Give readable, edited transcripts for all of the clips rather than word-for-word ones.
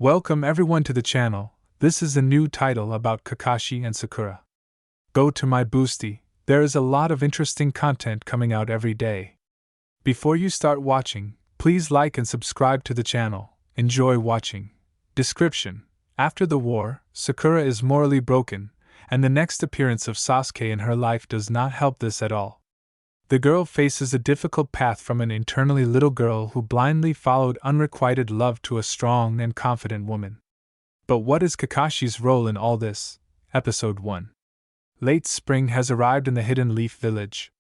Welcome everyone to the channel. This is a new title about Kakashi and Sakura. Go to my boosty, there is a lot of interesting content coming out every day. Before you start watching, please like and subscribe to the channel. Enjoy watching. Description: after the war, Sakura is morally broken, and the next appearance of Saske in her life does not help this at all. The girl faces a difficult path from an internally little girl who blindly followed unrequited love to a strong and confident woman. But what is Kakashi's role in all this? Episode 1. Late spring has arrived in the Hidden Leaf Village.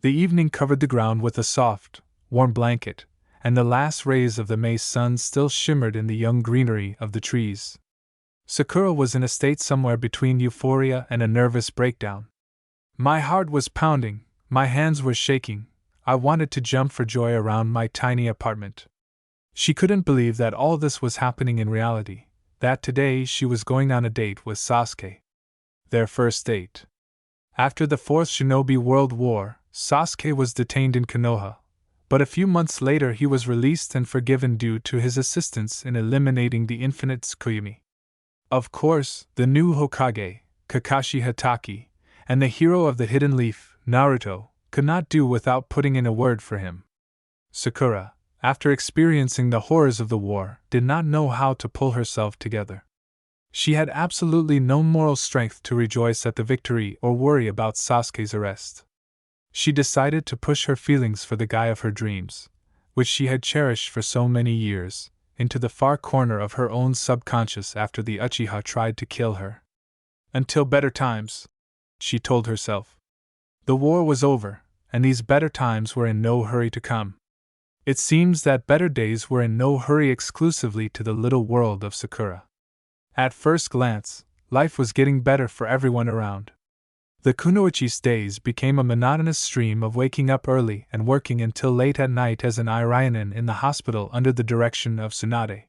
The evening covered the ground with a soft, warm blanket, and the last rays of the May sun still shimmered in the young greenery of the trees. Sakura was in a state somewhere between euphoria and a nervous breakdown. My heart was pounding. My hands were shaking. I wanted to jump for joy around my tiny apartment. She couldn't believe that all this was happening in reality, that today she was going on a date with Saske. Their first date. After the Fourth Shinobi World War, Saske was detained in Konoha, but a few months later he was released and forgiven due to his assistance in eliminating the infinite Tsukuyomi. Of course, the new Hokage, Kakashi Hatake, and the hero of the Hidden Leaf, Naruto, could not do without putting in a word for him. Sakura, after experiencing the horrors of the war, did not know how to pull herself together. She had absolutely no moral strength to rejoice at the victory or worry about Sasuke's arrest. She decided to push her feelings for the guy of her dreams, which she had cherished for so many years, into the far corner of her own subconscious after the Uchiha tried to kill her. Until better times, she told herself. The war was over, and these better times were in no hurry to come. It seems that better days were in no hurry exclusively to the little world of Sakura. At first glance, life was getting better for everyone around. The kunoichi's days became a monotonous stream of waking up early and working until late at night as an Iraianin in the hospital under the direction of Tsunade.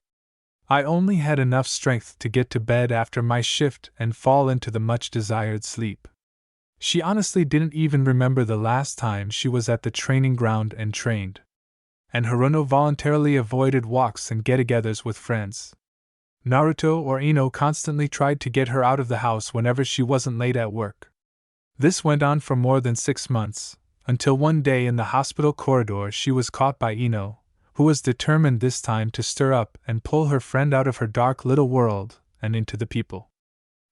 I only had enough strength to get to bed after my shift and fall into the much-desired sleep. She honestly didn't even remember the last time she was at the training ground and trained. And Haruno voluntarily avoided walks and get-togethers with friends. Naruto or Ino constantly tried to get her out of the house whenever she wasn't late at work. This went on for more than 6 months, until one day in the hospital corridor she was caught by Ino, who was determined this time to stir up and pull her friend out of her dark little world and into the people.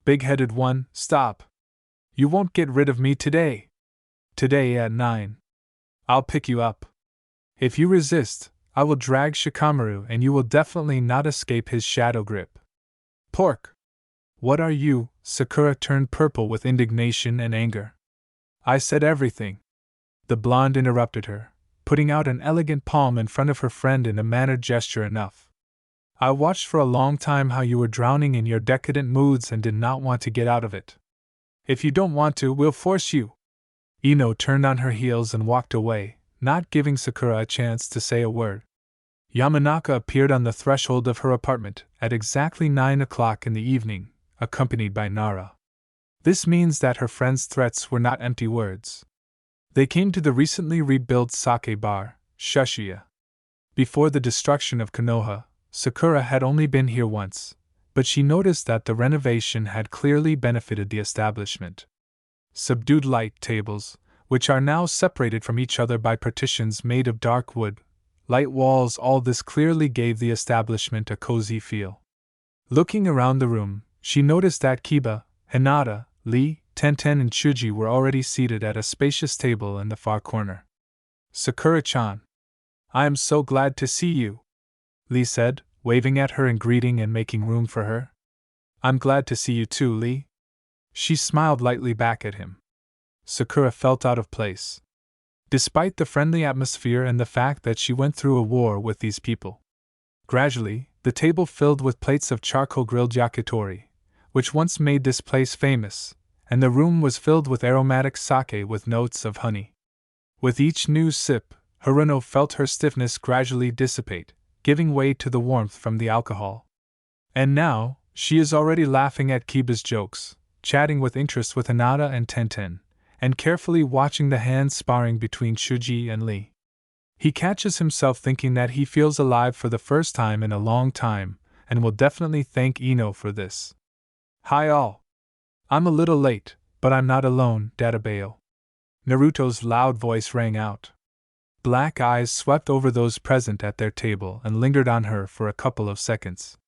Big-headed one, stop! You won't get rid of me today. Today at 9. I'll pick you up. If you resist, I will drag Shikamaru and you will definitely not escape his shadow grip. Pork! What are you? Sakura turned purple with indignation and anger. I said everything. The blonde interrupted her, putting out an elegant palm in front of her friend in a mannered gesture enough. I watched for a long time how you were drowning in your decadent moods and did not want to get out of it. If you don't want to, we'll force you. Ino turned on her heels and walked away, not giving Sakura a chance to say a word. Yamanaka appeared on the threshold of her apartment at exactly 9 o'clock in the evening, accompanied by Nara. This means that her friend's threats were not empty words. They came to the recently rebuilt sake bar, Shushiya. Before the destruction of Konoha, Sakura had only been here once, but she noticed that the renovation had clearly benefited the establishment. Subdued light tables, which are now separated from each other by partitions made of dark wood, light walls, all this clearly gave the establishment a cozy feel. Looking around the room, she noticed that Kiba, Hinata, Lee, Tenten and Chuji were already seated at a spacious table in the far corner. Sakura-chan. I am so glad to see you, Lee said, waving at her in greeting and making room for her. I'm glad to see you too, Lee. She smiled lightly back at him. Sakura felt out of place. Despite the friendly atmosphere and the fact that she went through a war with these people. Gradually, the table filled with plates of charcoal-grilled yakitori, which once made this place famous, and the room was filled with aromatic sake with notes of honey. With each new sip, Haruno felt her stiffness gradually dissipate, giving way to the warmth from the alcohol. And now, she is already laughing at Kiba's jokes, chatting with interest with Hinata and Tenten, and carefully watching the hand sparring between Chuji and Lee. He catches himself thinking that he feels alive for the first time in a long time, and will definitely thank Ino for this. Hi all. I'm a little late, but I'm not alone, Databeo. Naruto's loud voice rang out. Black eyes swept over those present at their table and lingered on her for a couple of seconds.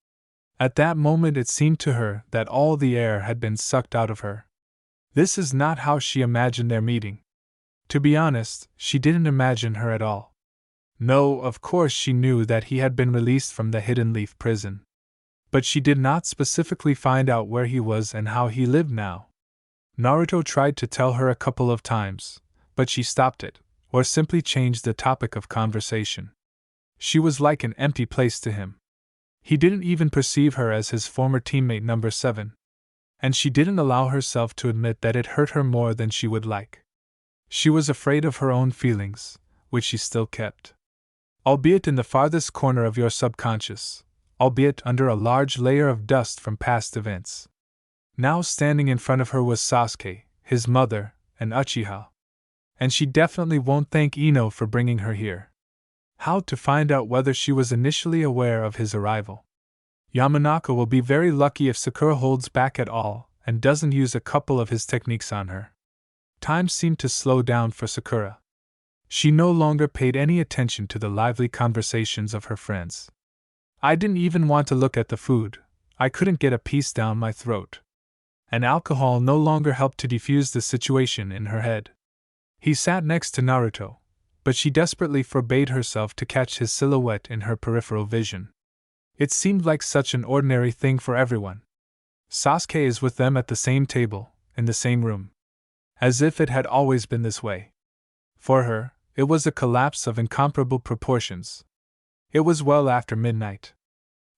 At that moment it seemed to her that all the air had been sucked out of her. This is not how she imagined their meeting. To be honest, she didn't imagine her at all. No, of course she knew that he had been released from the Hidden Leaf prison. But she did not specifically find out where he was and how he lived now. Naruto tried to tell her a couple of times, but she stopped it, or simply changed the topic of conversation. She was like an empty place to him. He didn't even perceive her as his former teammate number 7. And she didn't allow herself to admit that it hurt her more than she would like. She was afraid of her own feelings, which she still kept. Albeit in the farthest corner of your subconscious, albeit under a large layer of dust from past events. Now standing in front of her was Saske, his mother, and Uchiha. And she definitely won't thank Ino for bringing her here. How to find out whether she was initially aware of his arrival? Yamanaka will be very lucky if Sakura holds back at all and doesn't use a couple of his techniques on her. Time seemed to slow down for Sakura. She no longer paid any attention to the lively conversations of her friends. I didn't even want to look at the food, I couldn't get a piece down my throat. And alcohol no longer helped to defuse the situation in her head. He sat next to Naruto, but she desperately forbade herself to catch his silhouette in her peripheral vision. It seemed like such an ordinary thing for everyone. Saske is with them at the same table, in the same room. As if it had always been this way. For her, it was a collapse of incomparable proportions. It was well after midnight.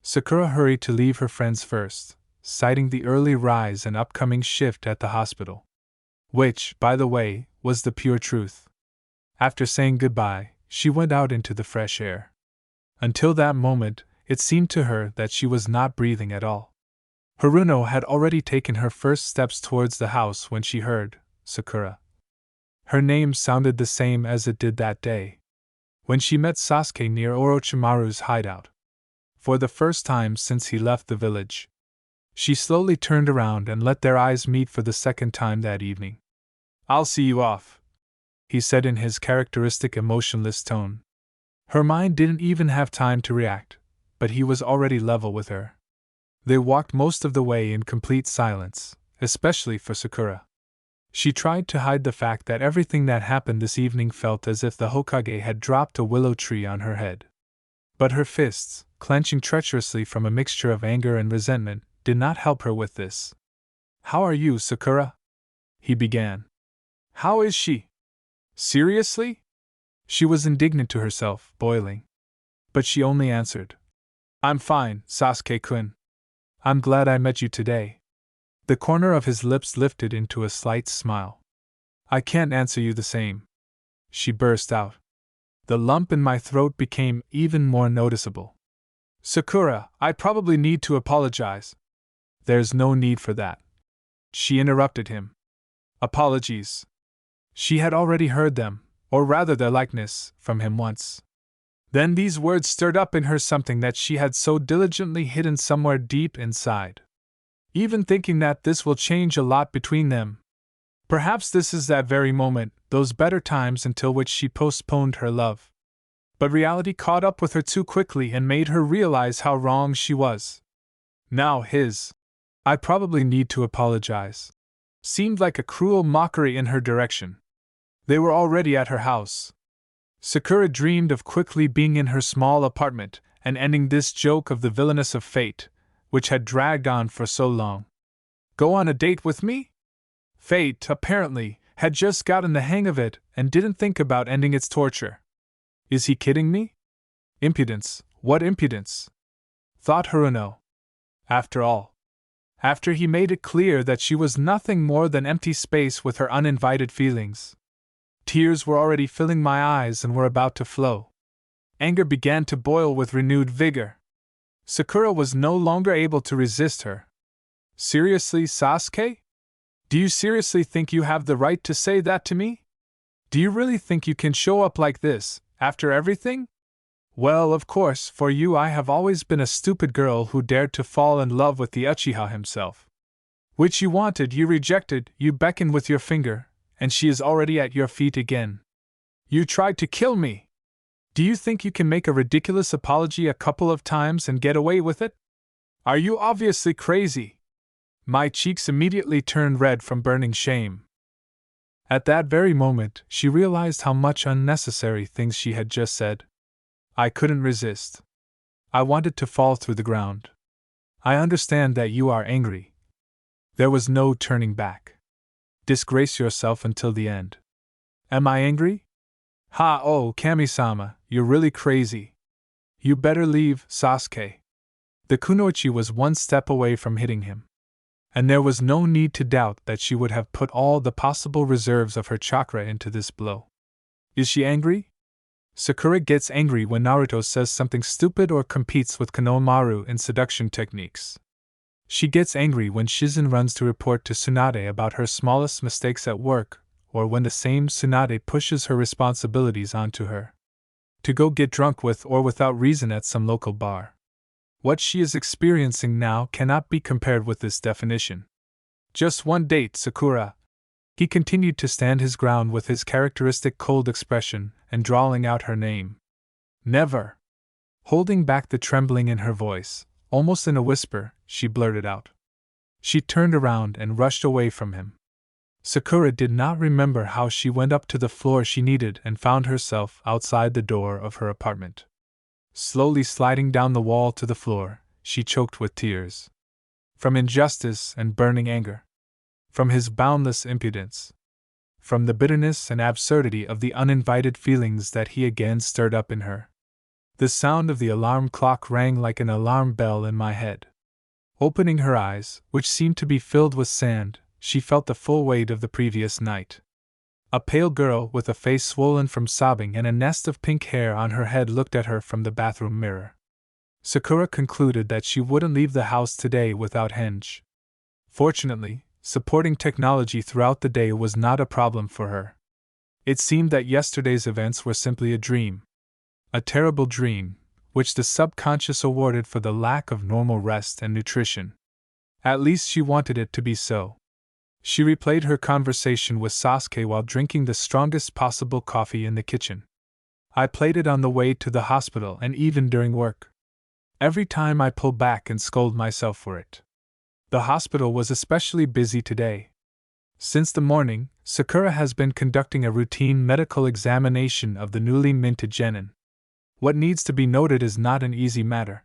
Sakura hurried to leave her friends first, citing the early rise and upcoming shift at the hospital. Which, by the way, was the pure truth. After saying goodbye, she went out into the fresh air. Until that moment, it seemed to her that she was not breathing at all. Haruno had already taken her first steps towards the house when she heard Sakura. Her name sounded the same as it did that day, when she met Saske near Orochimaru's hideout. For the first time since he left the village. She slowly turned around and let their eyes meet for the second time that evening. "I'll see you off," he said in his characteristic emotionless tone. Her mind didn't even have time to react, but he was already level with her. They walked most of the way in complete silence, especially for Sakura. She tried to hide the fact that everything that happened this evening felt as if the Hokage had dropped a willow tree on her head. But her fists, clenching treacherously from a mixture of anger and resentment, did not help her with this. "How are you, Sakura?" he began. "How is she? Seriously?" She was indignant to herself, boiling. But she only answered, "I'm fine, Sasuke-kun. I'm glad I met you today." The corner of his lips lifted into a slight smile. "I can't answer you the same," she burst out. The lump in my throat became even more noticeable. "Sakura, I probably need to apologize." "There's no need for that," she interrupted him. "Apologies." She had already heard them, or rather their likeness, from him once. Then these words stirred up in her something that she had so diligently hidden somewhere deep inside. Even thinking that this will change a lot between them. Perhaps this is that very moment, those better times until which she postponed her love. But reality caught up with her too quickly and made her realize how wrong she was. Now his "I probably need to apologize" seemed like a cruel mockery in her direction. They were already at her house. Sakura dreamed of quickly being in her small apartment and ending this joke of the villainess of fate, which had dragged on for so long. Go on a date with me? Fate, apparently, had just gotten the hang of it and didn't think about ending its torture. Is he kidding me? Impudence, what impudence? Thought Haruno. After all. After he made it clear that she was nothing more than empty space with her uninvited feelings. Tears were already filling my eyes and were about to flow. Anger began to boil with renewed vigor. Sakura was no longer able to resist her. Seriously, Sasuke? Do you seriously think you have the right to say that to me? Do you really think you can show up like this, after everything? Well, of course, for you I have always been a stupid girl who dared to fall in love with the Uchiha himself. Which you wanted, you rejected, you beckoned with your finger, and she is already at your feet again. You tried to kill me! Do you think you can make a ridiculous apology a couple of times and get away with it? Are you obviously crazy? My cheeks immediately turned red from burning shame. At that very moment, she realized how much unnecessary things she had just said. I couldn't resist. I wanted to fall through the ground. I understand that you are angry. There was no turning back. Disgrace yourself until the end. Am I angry? Ha, oh, Kami-sama, you're really crazy. You better leave, Saske. The kunoichi was one step away from hitting him. And there was no need to doubt that she would have put all the possible reserves of her chakra into this blow. Is she angry? Sakura gets angry when Naruto says something stupid or competes with Konohamaru in seduction techniques. She gets angry when Shizen runs to report to Tsunade about her smallest mistakes at work, or when the same Tsunade pushes her responsibilities onto her. To go get drunk with or without reason at some local bar. What she is experiencing now cannot be compared with this definition. Just one date, Sakura. He continued to stand his ground with his characteristic cold expression and drawling out her name. Never. Holding back the trembling in her voice, almost in a whisper, she blurted out. She turned around and rushed away from him. Sakura did not remember how she went up to the floor she needed and found herself outside the door of her apartment. Slowly sliding down the wall to the floor, she choked with tears. From injustice and burning anger. From his boundless impudence. From the bitterness and absurdity of the uninvited feelings that he again stirred up in her. The sound of the alarm clock rang like an alarm bell in my head. Opening her eyes, which seemed to be filled with sand, she felt the full weight of the previous night. A pale girl with a face swollen from sobbing and a nest of pink hair on her head looked at her from the bathroom mirror. Sakura concluded that she wouldn't leave the house today without Henge. Fortunately, supporting technology throughout the day was not a problem for her. It seemed that yesterday's events were simply a dream. A terrible dream, which the subconscious awarded for the lack of normal rest and nutrition. At least she wanted it to be so. She replayed her conversation with Saske while drinking the strongest possible coffee in the kitchen. I played it on the way to the hospital and even during work. Every time I pull back and scold myself for it. The hospital was especially busy today. Since the morning, Sakura has been conducting a routine medical examination of the newly minted genin. What needs to be noted is not an easy matter.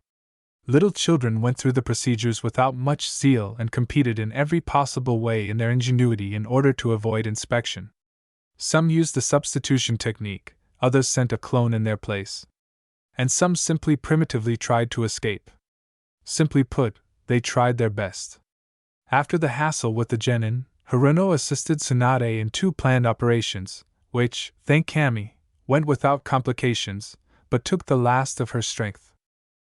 Little children went through the procedures without much zeal and competed in every possible way in their ingenuity in order to avoid inspection. Some used the substitution technique, others sent a clone in their place. And some simply primitively tried to escape. Simply put, they tried their best. After the hassle with the genin, Haruno assisted Tsunade in 2 planned operations, which, thank Kami, went without complications, but took the last of her strength.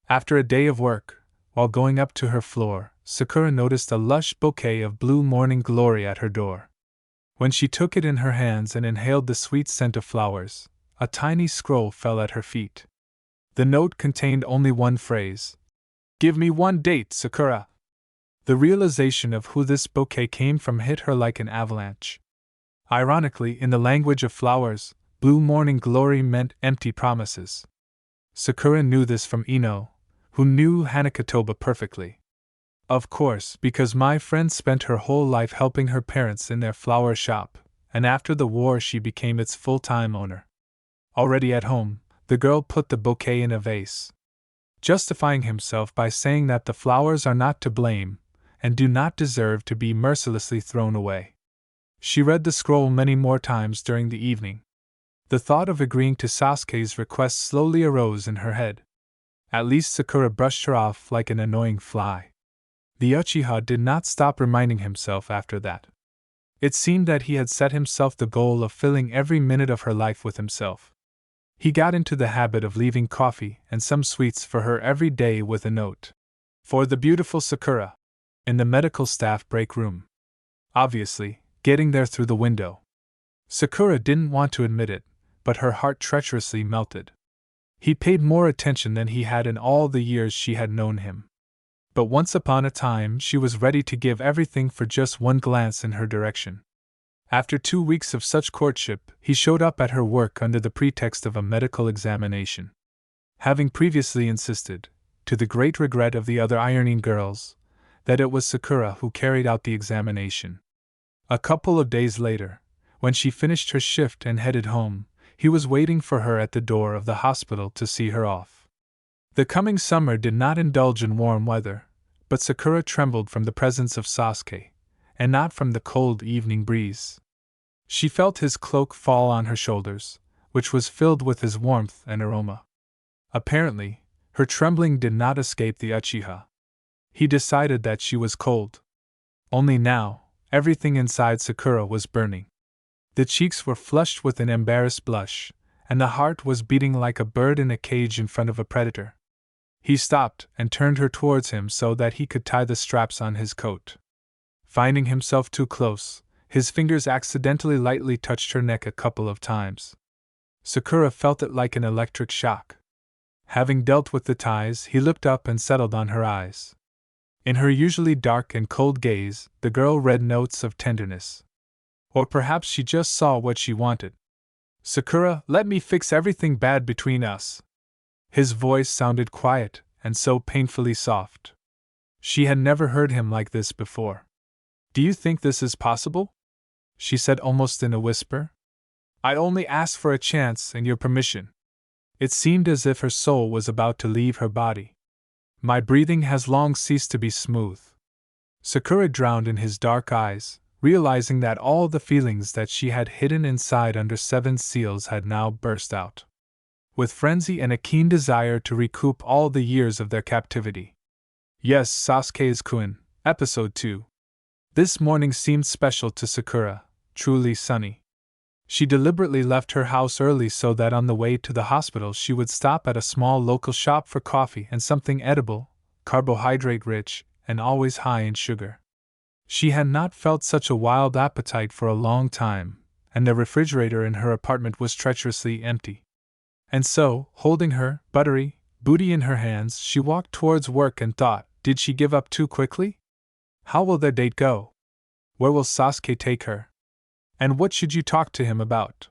After a day of work, while going up to her floor, Sakura noticed a lush bouquet of blue morning glory at her door. When she took it in her hands and inhaled the sweet scent of flowers, a tiny scroll fell at her feet. The note contained only one phrase. Give me one date, Sakura. The realization of who this bouquet came from hit her like an avalanche. Ironically, in the language of flowers, blue morning glory meant empty promises. Sakura knew this from Ino, who knew Hanakatoba perfectly. Of course, because my friend spent her whole life helping her parents in their flower shop, and after the war she became its full-time owner. Already at home, the girl put the bouquet in a vase, justifying himself by saying that the flowers are not to blame, and do not deserve to be mercilessly thrown away. She read the scroll many more times during the evening. The thought of agreeing to Sasuke's request slowly arose in her head. At least Sakura brushed her off like an annoying fly. The Uchiha did not stop reminding himself after that. It seemed that he had set himself the goal of filling every minute of her life with himself. He got into the habit of leaving coffee and some sweets for her every day with a note. For the beautiful Sakura. In the medical staff break room. Obviously, getting there through the window. Sakura didn't want to admit it, but her heart treacherously melted. He paid more attention than he had in all the years she had known him. But once upon a time she was ready to give everything for just one glance in her direction. After 2 weeks of such courtship, he showed up at her work under the pretext of a medical examination. Having previously insisted, to the great regret of the other ironing girls, that it was Sakura who carried out the examination. A couple of days later, when she finished her shift and headed home, he was waiting for her at the door of the hospital to see her off. The coming summer did not indulge in warm weather, but Sakura trembled from the presence of Saske, and not from the cold evening breeze. She felt his cloak fall on her shoulders, which was filled with his warmth and aroma. Apparently, her trembling did not escape the Uchiha. He decided that she was cold. Only now, everything inside Sakura was burning. The cheeks were flushed with an embarrassed blush, and the heart was beating like a bird in a cage in front of a predator. He stopped and turned her towards him so that he could tie the straps on his coat. Finding himself too close, his fingers accidentally lightly touched her neck a couple of times. Sakura felt it like an electric shock. Having dealt with the ties, he looked up and settled on her eyes. In her usually dark and cold gaze, the girl read notes of tenderness. Or perhaps she just saw what she wanted. "Sakura, let me fix everything bad between us." His voice sounded quiet and so painfully soft. She had never heard him like this before. "Do you think this is possible?" she said almost in a whisper. "I only ask for a chance and your permission." It seemed as if her soul was about to leave her body. "My breathing has long ceased to be smooth." Sakura drowned in his dark eyes, realizing that all the feelings that she had hidden inside under 7 seals had now burst out. With frenzy and a keen desire to recoup all the years of their captivity. Yes, Sasuke-kun, Episode 2. This morning seemed special to Sakura, truly sunny. She deliberately left her house early so that on the way to the hospital she would stop at a small local shop for coffee and something edible, carbohydrate-rich, and always high in sugar. She had not felt such a wild appetite for a long time, and the refrigerator in her apartment was treacherously empty. And so, holding her buttery booty in her hands, she walked towards work and thought, did she give up too quickly? How will their date go? Where will Saske take her? And what should you talk to him about?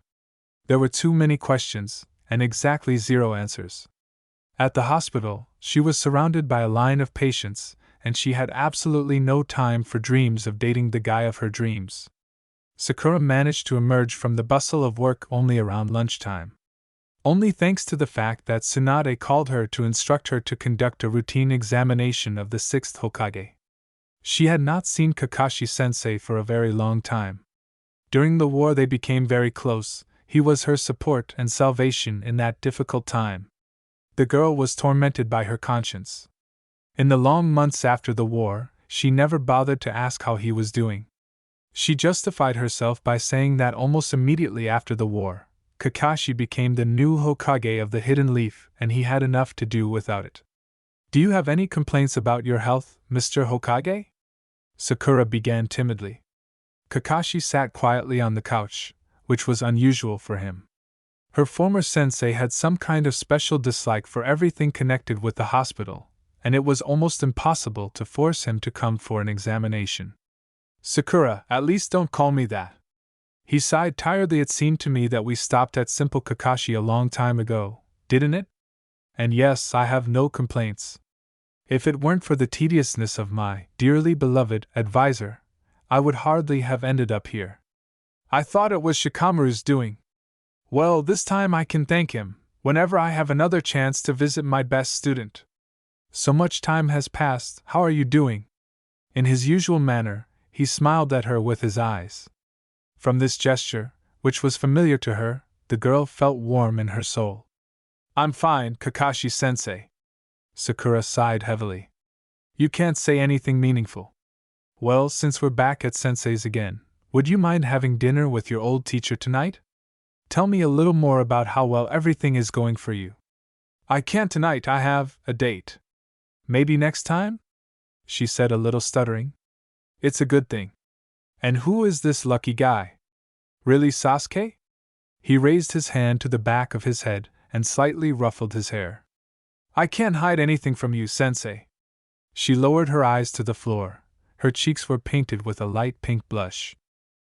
There were too many questions, and exactly 0 answers. At the hospital, she was surrounded by a line of patients, and she had absolutely no time for dreams of dating the guy of her dreams. Sakura managed to emerge from the bustle of work only around lunchtime. Only thanks to the fact that Tsunade called her to instruct her to conduct a routine examination of the 6th Hokage. She had not seen Kakashi-sensei for a very long time. During the war they became very close. He was her support and salvation in that difficult time. The girl was tormented by her conscience. In the long months after the war, she never bothered to ask how he was doing. She justified herself by saying that almost immediately after the war, Kakashi became the new Hokage of the Hidden Leaf and he had enough to do without it. "Do you have any complaints about your health, Mr. Hokage?" Sakura began timidly. Kakashi sat quietly on the couch, which was unusual for him. Her former sensei had some kind of special dislike for everything connected with the hospital, and it was almost impossible to force him to come for an examination. "Sakura, at least don't call me that." He sighed tiredly. "It seemed to me that we stopped at simple Kakashi a long time ago, didn't it? And yes, I have no complaints. If it weren't for the tediousness of my dearly beloved advisor, I would hardly have ended up here. I thought it was Shikamaru's doing. Well, this time I can thank him, whenever I have another chance to visit my best student. So much time has passed, how are you doing?" In his usual manner, he smiled at her with his eyes. From this gesture, which was familiar to her, the girl felt warm in her soul. "I'm fine, Kakashi-sensei." Sakura sighed heavily. "You can't say anything meaningful. Well, since we're back at sensei's again, would you mind having dinner with your old teacher tonight? Tell me a little more about how well everything is going for you." "I can't tonight, I have a date." "Maybe next time?" she said a little stuttering. "It's a good thing. And who is this lucky guy? Really Saske?" He raised his hand to the back of his head, and slightly ruffled his hair. I can't hide anything from you, sensei. She lowered her eyes to the floor. Her cheeks were painted with a light pink blush.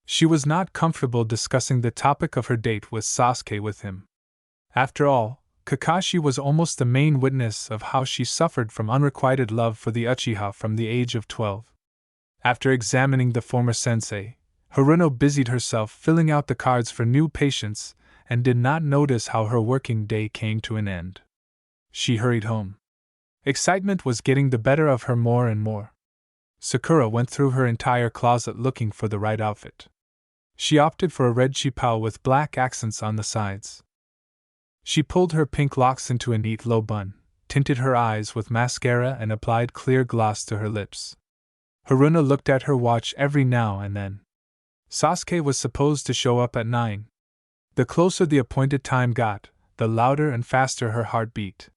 She was not comfortable discussing the topic of her date with Saske with him. After all, Kakashi was almost the main witness of how she suffered from unrequited love for the Uchiha from the age of 12. After examining the former sensei, Haruno busied herself filling out the cards for new patients and did not notice how her working day came to an end. She hurried home. Excitement was getting the better of her more and more. Sakura went through her entire closet looking for the right outfit. She opted for a red chipao with black accents on the sides. She pulled her pink locks into a neat low bun, tinted her eyes with mascara and applied clear gloss to her lips. Haruno looked at her watch every now and then. Saske was supposed to show up at 9. The closer the appointed time got, the louder and faster her heart beat.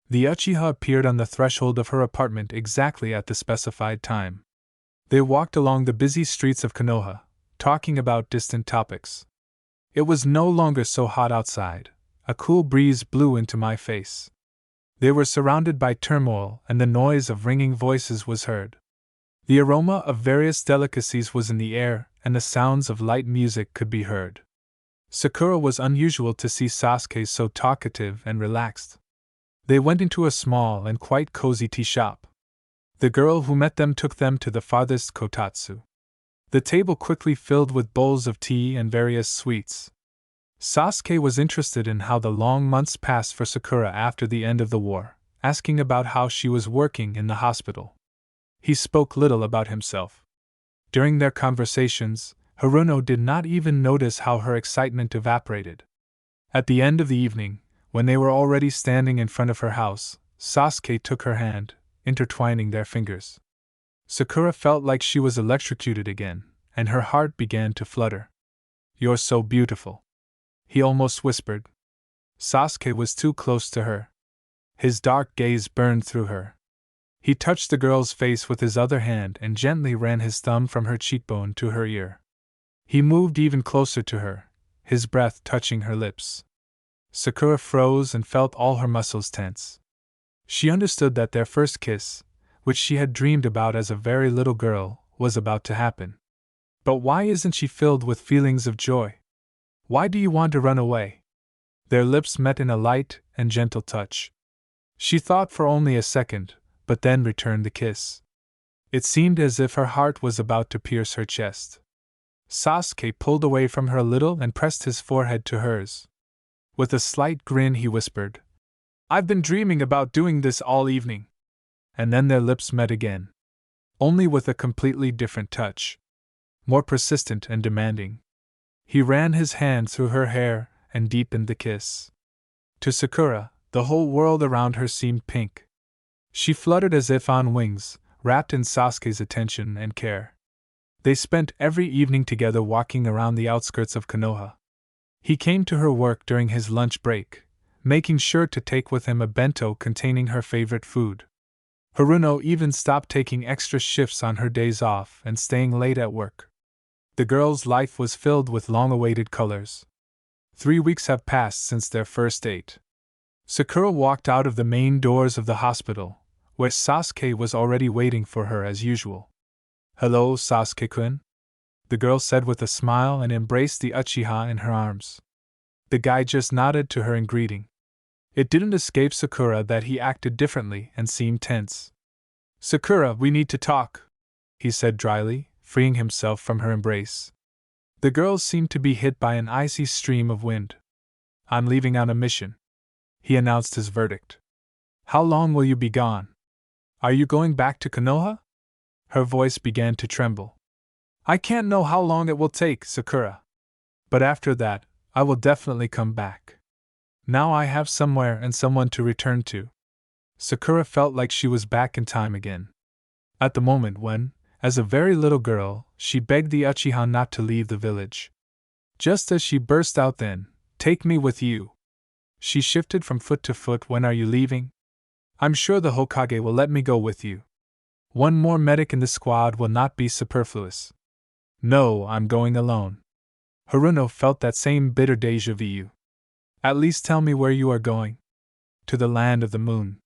The Uchiha appeared on the threshold of her apartment exactly at the specified time. They walked along the busy streets of Konoha, talking about distant topics. It was no longer so hot outside. A cool breeze blew into my face. They were surrounded by turmoil, and the noise of ringing voices was heard. The aroma of various delicacies was in the air, and the sounds of light music could be heard. Sakura was unusual to see Sasuke so talkative and relaxed. They went into a small and quite cozy tea shop. The girl who met them took them to the farthest kotatsu. The table quickly filled with bowls of tea and various sweets. Sasuke was interested in how the long months passed for Sakura after the end of the war, asking about how she was working in the hospital. He spoke little about himself. During their conversations, Haruno did not even notice how her excitement evaporated. At the end of the evening, when they were already standing in front of her house, Sasuke took her hand, intertwining their fingers. Sakura felt like she was electrocuted again, and her heart began to flutter. "You're so beautiful," he almost whispered. Sasuke was too close to her. His dark gaze burned through her. He touched the girl's face with his other hand and gently ran his thumb from her cheekbone to her ear. He moved even closer to her, his breath touching her lips. Sakura froze and felt all her muscles tense. She understood that their first kiss, which she had dreamed about as a very little girl, was about to happen. But why isn't she filled with feelings of joy? Why do you want to run away? Their lips met in a light and gentle touch. She thought for only a second, but then returned the kiss. It seemed as if her heart was about to pierce her chest. Sasuke pulled away from her a little and pressed his forehead to hers. With a slight grin he whispered, "I've been dreaming about doing this all evening." And then their lips met again. Only with a completely different touch. More persistent and demanding. He ran his hand through her hair and deepened the kiss. To Sakura, the whole world around her seemed pink. She fluttered as if on wings, wrapped in Sasuke's attention and care. They spent every evening together walking around the outskirts of Konoha. He came to her work during his lunch break, making sure to take with him a bento containing her favorite food. Haruno even stopped taking extra shifts on her days off and staying late at work. The girl's life was filled with long-awaited colors. 3 weeks have passed since their first date. Sakura walked out of the main doors of the hospital, where Sasuke was already waiting for her as usual. "Hello, Sasuke-kun," the girl said with a smile and embraced the Uchiha in her arms. The guy just nodded to her in greeting. It didn't escape Sakura that he acted differently and seemed tense. "Sakura, we need to talk," he said dryly, freeing himself from her embrace. The girl seemed to be hit by an icy stream of wind. "I'm leaving on a mission," he announced his verdict. "How long will you be gone? Are you going back to Konoha?" Her voice began to tremble. "I can't know how long it will take, Sakura. But after that, I will definitely come back. Now I have somewhere and someone to return to." Sakura felt like she was back in time again. At the moment when, as a very little girl, she begged the Uchiha not to leave the village. Just as she burst out then, "Take me with you." She shifted from foot to foot. "When are you leaving?" "I'm sure the Hokage will let me go with you. One more medic in the squad will not be superfluous." "No, I'm going alone." Haruno felt that same bitter déjà vu. At least tell me where you are going. To the land of the moon,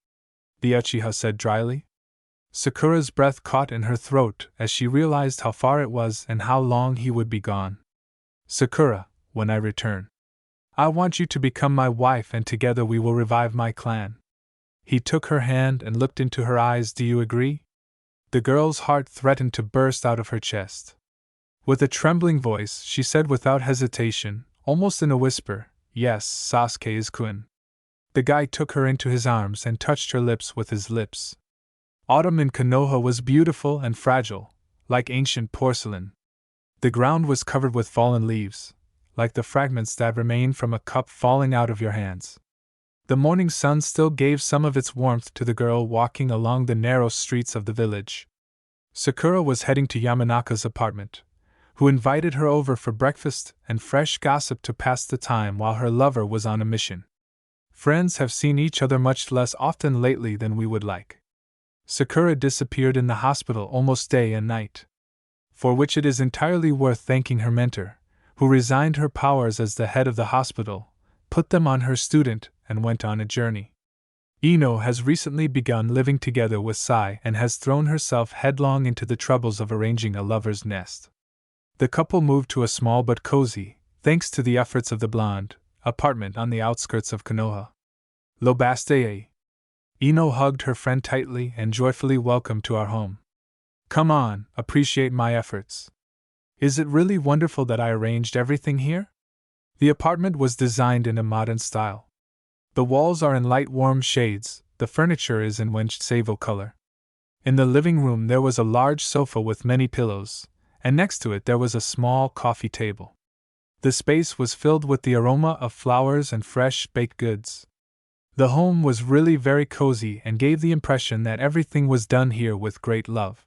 the Uchiha said dryly. Sakura's breath caught in her throat as she realized how far it was and how long he would be gone. Sakura, when I return, I want you to become my wife and together we will revive my clan. He took her hand and looked into her eyes. Do you agree? The girl's heart threatened to burst out of her chest. With a trembling voice, she said without hesitation, almost in a whisper, yes, Saske is Queen. The guy took her into his arms and touched her lips with his lips. Autumn in Konoha was beautiful and fragile, like ancient porcelain. The ground was covered with fallen leaves, like the fragments that remain from a cup falling out of your hands. The morning sun still gave some of its warmth to the girl walking along the narrow streets of the village. Sakura was heading to Yamanaka's apartment, who invited her over for breakfast and fresh gossip to pass the time while her lover was on a mission. Friends have seen each other much less often lately than we would like. Sakura disappeared in the hospital almost day and night, for which it is entirely worth thanking her mentor, who resigned her powers as the head of the hospital, put them on her student, and went on a journey. Ino has recently begun living together with Sai and has thrown herself headlong into the troubles of arranging a lover's nest. The couple moved to a small but cozy, thanks to the efforts of the blonde, apartment on the outskirts of Konoha. Lobaste. Ino hugged her friend tightly and joyfully welcomed to our home. Come on, appreciate my efforts. Is it really wonderful that I arranged everything here? The apartment was designed in a modern style. The walls are in light warm shades, the furniture is in wenched sable color. In the living room there was a large sofa with many pillows, and next to it there was a small coffee table. The space was filled with the aroma of flowers and fresh baked goods. The home was really very cozy and gave the impression that everything was done here with great love.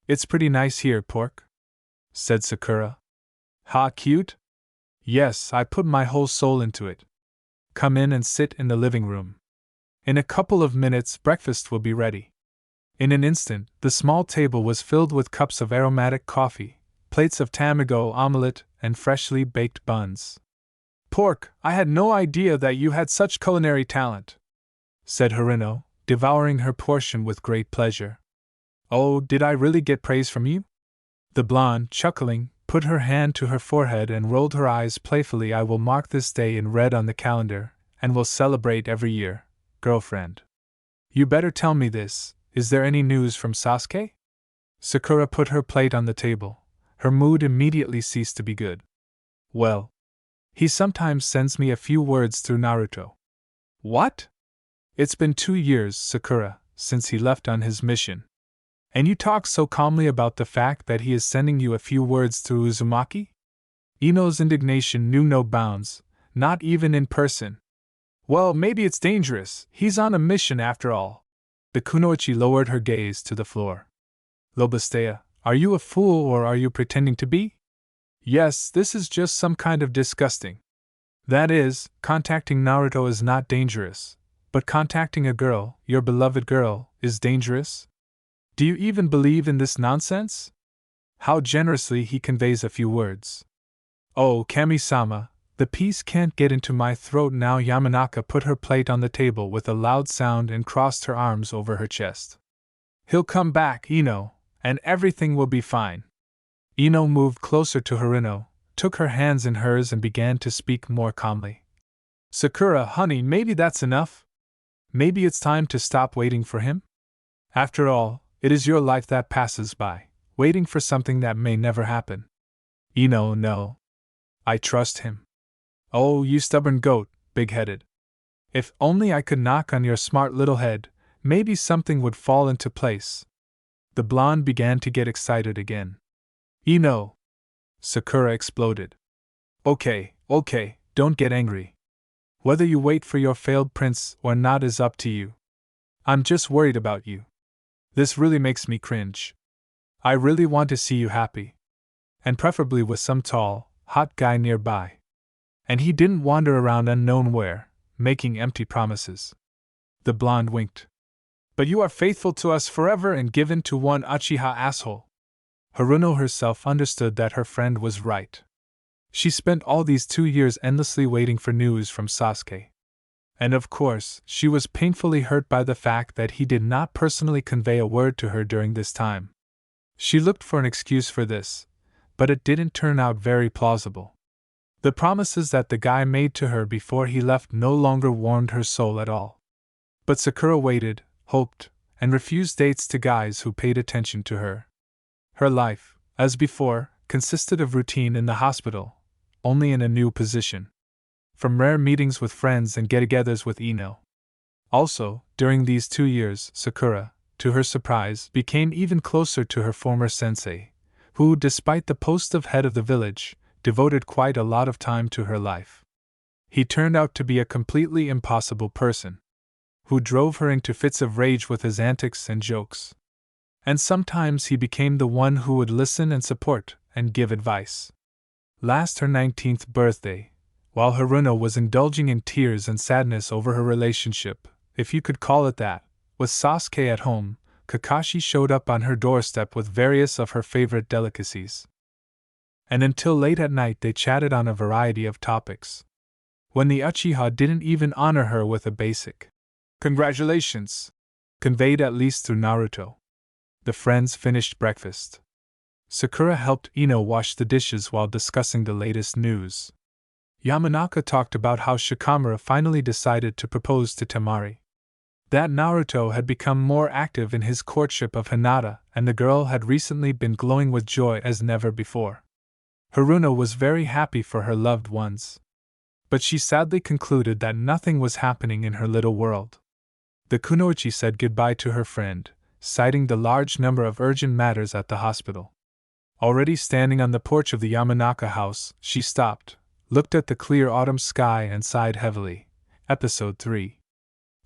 It's pretty nice here, Pork, said Sakura. Ha, cute? Yes, I put my whole soul into it. Come in and sit in the living room. In a couple of minutes breakfast will be ready. In an instant, the small table was filled with cups of aromatic coffee, plates of tamago omelette, and freshly baked buns. Pork, I had no idea that you had such culinary talent, said Harino, devouring her portion with great pleasure. Oh, did I really get praise from you? The blonde, chuckling, put her hand to her forehead and rolled her eyes playfully. I will mark this day in red on the calendar, and will celebrate every year, girlfriend. You better tell me this, is there any news from Saske? Sakura put her plate on the table. Her mood immediately ceased to be good. Well, he sometimes sends me a few words through Naruto. What? It's been 2 years, Sakura, since he left on his mission. And you talk so calmly about the fact that he is sending you a few words through Uzumaki? Ino's indignation knew no bounds, not even in person. Well, maybe it's dangerous, he's on a mission after all. The kunoichi lowered her gaze to the floor. Lobastea, are you a fool or are you pretending to be? Yes, this is just some kind of disgusting. That is, contacting Naruto is not dangerous, but contacting a girl, your beloved girl, is dangerous? Do you even believe in this nonsense? How generously he conveys a few words. Oh, Kami-sama, the piece can't get into my throat now. Yamanaka put her plate on the table with a loud sound and crossed her arms over her chest. He'll come back, Ino, and everything will be fine. Ino moved closer to Harino, took her hands in hers and began to speak more calmly. Sakura, honey, maybe that's enough? Maybe it's time to stop waiting for him? After all, it is your life that passes by, waiting for something that may never happen. Ino, no. I trust him. Oh, you stubborn goat, big-headed. If only I could knock on your smart little head, maybe something would fall into place. The blonde began to get excited again. Ino! Sakura exploded. Okay, don't get angry. Whether you wait for your failed prince or not is up to you. I'm just worried about you. This really makes me cringe. I really want to see you happy. And preferably with some tall, hot guy nearby. And he didn't wander around unknown where, making empty promises. The blonde winked. But you are faithful to us forever and given to one Uchiha asshole. Haruno herself understood that her friend was right. She spent all these 2 years endlessly waiting for news from Saske. And of course, she was painfully hurt by the fact that he did not personally convey a word to her during this time. She looked for an excuse for this, but it didn't turn out very plausible. The promises that the guy made to her before he left no longer warmed her soul at all. But Sakura waited, hoped, and refused dates to guys who paid attention to her. Her life, as before, consisted of routine in the hospital, only in a new position. From rare meetings with friends and get-togethers with Ino. Also, during these 2 years, Sakura, to her surprise, became even closer to her former sensei, who, despite the post of head of the village, devoted quite a lot of time to her life. He turned out to be a completely impossible person, who drove her into fits of rage with his antics and jokes. And sometimes he became the one who would listen and support, and give advice. Last her 19th birthday, while Haruno was indulging in tears and sadness over her relationship, if you could call it that, with Saske at home, Kakashi showed up on her doorstep with various of her favorite delicacies. And until late at night they chatted on a variety of topics. When the Uchiha didn't even honor her with a basic "Congratulations," conveyed at least through Naruto. The friends finished breakfast. Sakura helped Ino wash the dishes while discussing the latest news. Yamanaka talked about how Shikamura finally decided to propose to Temari. That Naruto had become more active in his courtship of Hinata, and the girl had recently been glowing with joy as never before. Haruno was very happy for her loved ones. But she sadly concluded that nothing was happening in her little world. The kunoichi said goodbye to her friend, citing the large number of urgent matters at the hospital. Already standing on the porch of the Yamanaka house, she stopped, looked at the clear autumn sky and sighed heavily. Episode 3.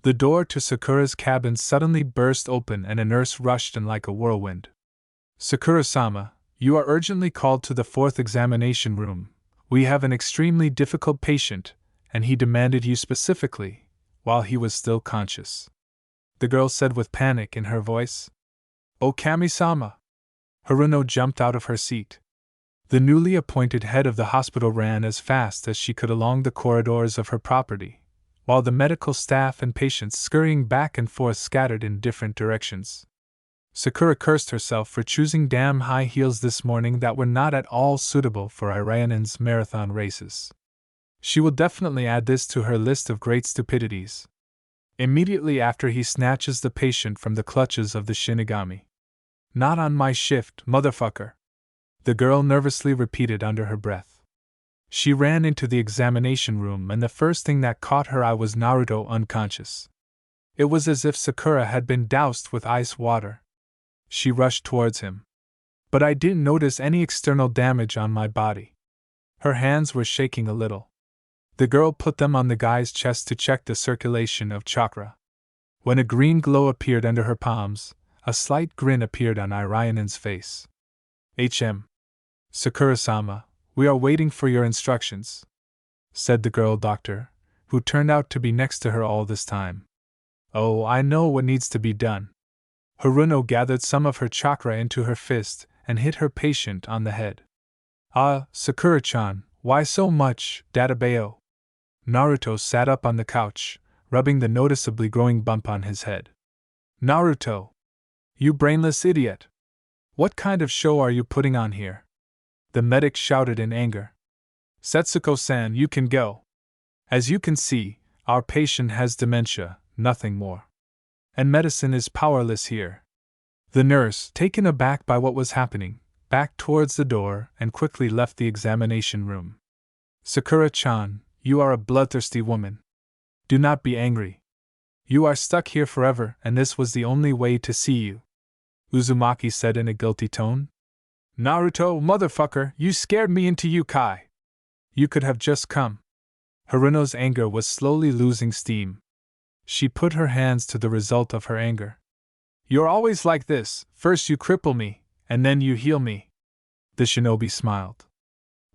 The door to Sakura's cabin suddenly burst open and a nurse rushed in like a whirlwind. "Sakura-sama, you are urgently called to the 4th examination room. We have an extremely difficult patient, and he demanded you specifically, while he was still conscious," the girl said with panic in her voice. "Oh, Kami-sama!" Haruno jumped out of her seat. The newly appointed head of the hospital ran as fast as she could along the corridors of her property, while the medical staff and patients scurrying back and forth scattered in different directions. Sakura cursed herself for choosing damn high heels this morning that were not at all suitable for Irayanen's marathon races. She will definitely add this to her list of great stupidities. Immediately after he snatches the patient from the clutches of the Shinigami. "Not on my shift, motherfucker," the girl nervously repeated under her breath. She ran into the examination room and the first thing that caught her eye was Naruto unconscious. It was as if Sakura had been doused with ice water. She rushed towards him. "But I didn't notice any external damage on my body." Her hands were shaking a little. The girl put them on the guy's chest to check the circulation of chakra. When a green glow appeared under her palms, a slight grin appeared on Irayanen's face. "Sakura-sama, we are waiting for your instructions," said the girl doctor, who turned out to be next to her all this time. "Oh, I know what needs to be done." Haruno gathered some of her chakra into her fist and hit her patient on the head. "Ah, Sakura-chan, why so much, Databeo?" Naruto sat up on the couch, rubbing the noticeably growing bump on his head. "Naruto! You brainless idiot! What kind of show are you putting on here?" the medic shouted in anger. "Setsuko-san, you can go. As you can see, our patient has dementia, nothing more. And medicine is powerless here." The nurse, taken aback by what was happening, backed towards the door and quickly left the examination room. "Sakura-chan, you are a bloodthirsty woman. Do not be angry. You are stuck here forever, and this was the only way to see you," Uzumaki said in a guilty tone. "Naruto, motherfucker, you scared me into Yukai. You could have just come." Haruno's anger was slowly losing steam. She put her hands to the result of her anger. "You're always like this, first you cripple me, and then you heal me." The shinobi smiled.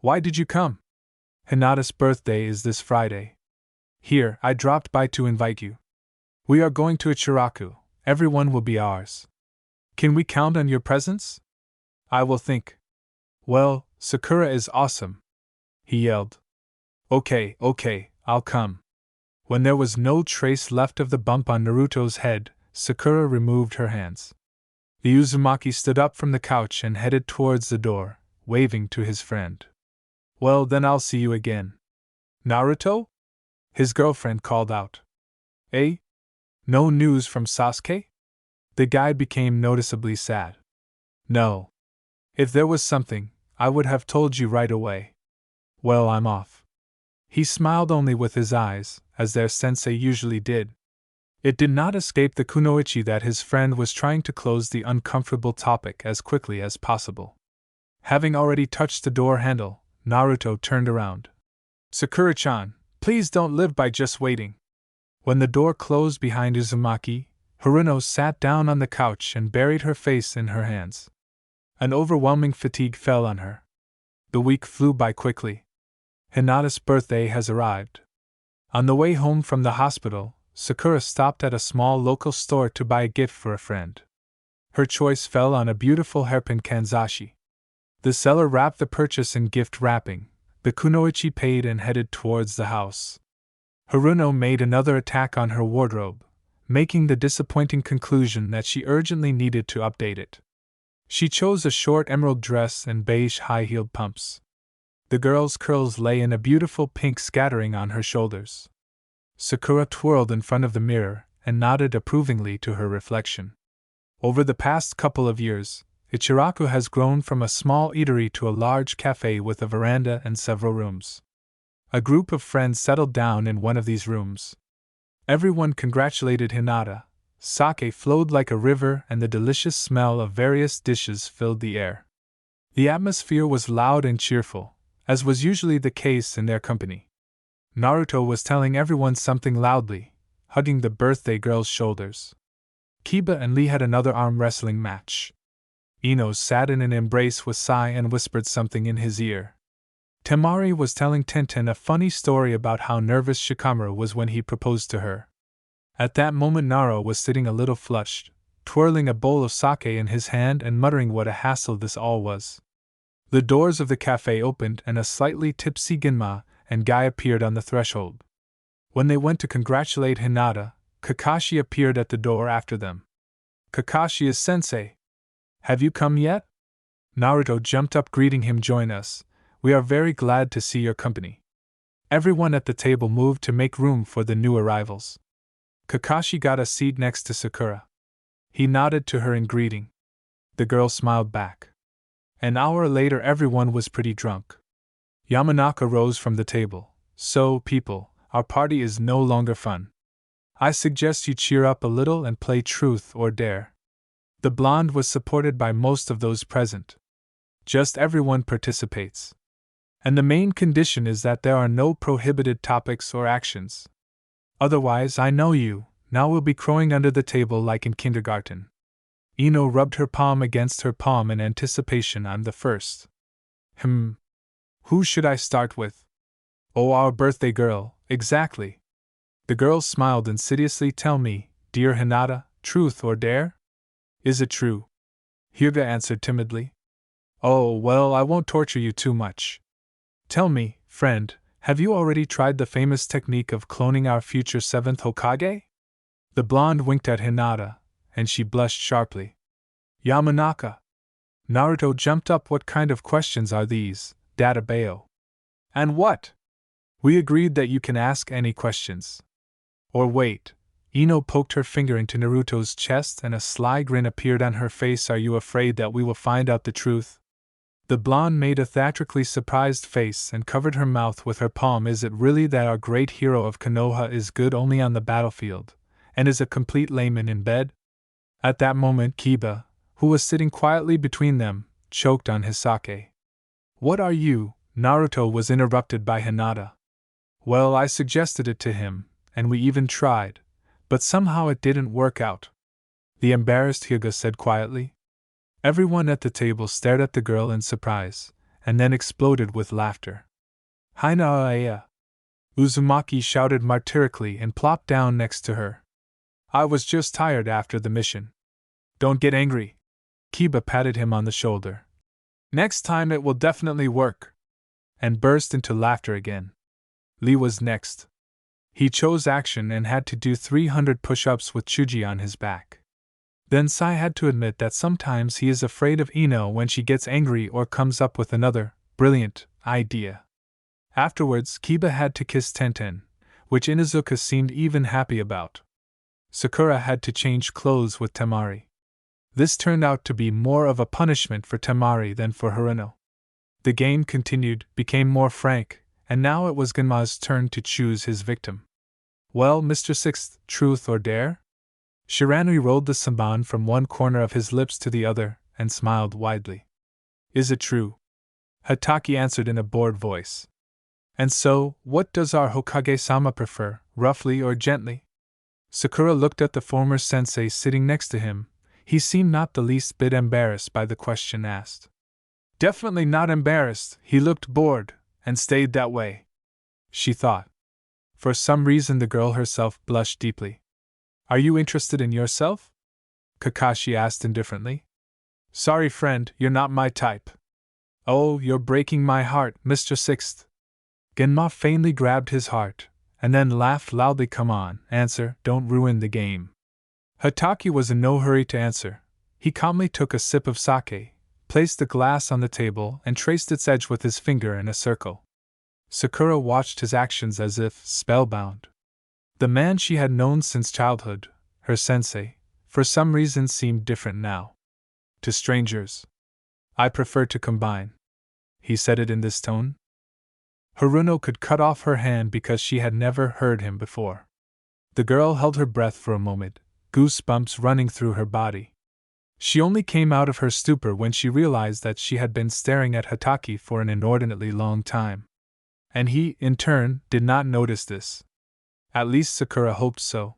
"Why did you come?" "Hinata's birthday is this Friday. Here, I dropped by to invite you. We are going to Ichiraku, everyone will be ours. Can we count on your presence?" "I will think." "Well, Sakura is awesome. he yelled. Okay, I'll come. When there was no trace left of the bump on Naruto's head, Sakura removed her hands. The Uzumaki stood up from the couch and headed towards the door, waving to his friend. Well, then I'll see you again. Naruto? His girlfriend called out. Eh? No news from Saske? The guy became noticeably sad. No. If there was something, I would have told you right away. Well, I'm off. He smiled only with his eyes, as their sensei usually did. It did not escape the kunoichi that his friend was trying to close the uncomfortable topic as quickly as possible. Having already touched the door handle, Naruto turned around. Sakura-chan, please don't live by just waiting. When the door closed behind Uzumaki, Haruno sat down on the couch and buried her face in her hands. An overwhelming fatigue fell on her. The week flew by quickly. Hinata's birthday has arrived. On the way home from the hospital, Sakura stopped at a small local store to buy a gift for a friend. Her choice fell on a beautiful hairpin kanzashi. The seller wrapped the purchase in gift wrapping. The kunoichi paid and headed towards the house. Haruno made another attack on her wardrobe, making the disappointing conclusion that she urgently needed to update it. She chose a short emerald dress and beige high-heeled pumps. The girl's curls lay in a beautiful pink scattering on her shoulders. Sakura twirled in front of the mirror and nodded approvingly to her reflection. Over the past couple of years, Ichiraku has grown from a small eatery to a large cafe with a veranda and several rooms. A group of friends settled down in one of these rooms. Everyone congratulated Hinata. Sake flowed like a river and the delicious smell of various dishes filled the air. The atmosphere was loud and cheerful, as was usually the case in their company. Naruto was telling everyone something loudly, hugging the birthday girl's shoulders. Kiba and Lee had another arm wrestling match. Ino sat in an embrace with Sai and whispered something in his ear. Temari was telling Tenten a funny story about how nervous Shikamaru was when he proposed to her. At that moment Naro was sitting a little flushed, twirling a bowl of sake in his hand and muttering what a hassle this all was. The doors of the cafe opened and a slightly tipsy Ginma and Guy appeared on the threshold. When they went to congratulate Hinata, Kakashi appeared at the door after them. Kakashi is sensei. Have you come yet? Naruto jumped up greeting him. Join us. We are very glad to see your company. Everyone at the table moved to make room for the new arrivals. Kakashi got a seat next to Sakura. He nodded to her in greeting. The girl smiled back. An hour later everyone was pretty drunk. Yamanaka rose from the table. So, people, our party is no longer fun. I suggest you cheer up a little and play truth or dare. The blonde was supported by most of those present. Just everyone participates. And the main condition is that there are no prohibited topics or actions. Otherwise, I know you, now we'll be crowing under the table like in kindergarten. Ino rubbed her palm against her palm in anticipation. I'm the first. Who should I start with? Oh, our birthday girl, exactly. The girl smiled insidiously. Tell me, dear Hinata, truth or dare? Is it true? Hyuga answered timidly. Oh, well, I won't torture you too much. Tell me, friend, have you already tried the famous technique of cloning our future 7th Hokage? The blonde winked at Hinata, and she blushed sharply. Yamanaka. Naruto jumped up. What kind of questions are these, Databeo? And what? We agreed that you can ask any questions. Or wait. Ino poked her finger into Naruto's chest and a sly grin appeared on her face. Are you afraid that we will find out the truth? The blonde made a theatrically surprised face and covered her mouth with her palm. Is it really that our great hero of Konoha is good only on the battlefield, and is a complete layman in bed? At that moment Kiba, who was sitting quietly between them, choked on his sake. What are you? Naruto was interrupted by Hinata. Well, I suggested it to him, and we even tried, but somehow it didn't work out. The embarrassed Hyuga said quietly. Everyone at the table stared at the girl in surprise, and then exploded with laughter. Hinata! Uzumaki shouted martyrically and plopped down next to her. I was just tired after the mission. Don't get angry. Kiba patted him on the shoulder. Next time it will definitely work. and burst into laughter again. Lee was next. He chose action and had to do 300 push-ups with Chuji on his back. Then Sai had to admit that sometimes he is afraid of Ino when she gets angry or comes up with another brilliant idea. Afterwards, Kiba had to kiss Tenten, which Inuzuka seemed even happy about. Sakura had to change clothes with Temari. This turned out to be more of a punishment for Temari than for Haruno. The game continued, became more frank, and now it was Genma's turn to choose his victim. Well, Mr. Sixth, truth or dare? Shiranui rolled the samban from one corner of his lips to the other, and smiled widely. Is it true? Hataki answered in a bored voice. And so, what does our Hokage-sama prefer, roughly or gently? Sakura looked at the former sensei sitting next to him. He seemed not the least bit embarrassed by the question asked. Definitely not embarrassed, he looked bored, and stayed that way, she thought. For some reason the girl herself blushed deeply. Are you interested in yourself? Kakashi asked indifferently. Sorry friend, you're not my type. Oh, you're breaking my heart, Mr. Sixth. Genma faintly grabbed his heart, and then laughed loudly. Come on, answer, don't ruin the game. Hataki was in no hurry to answer. He calmly took a sip of sake, placed the glass on the table, and traced its edge with his finger in a circle. Sakura watched his actions as if spellbound. The man she had known since childhood, her sensei, for some reason seemed different now. To strangers, I prefer to combine. He said it in this tone. Haruno could cut off her hand because she had never heard him before. The girl held her breath for a moment, goosebumps running through her body. She only came out of her stupor when she realized that she had been staring at Hataki for an inordinately long time. And he, in turn, did not notice this. At least Sakura hoped so.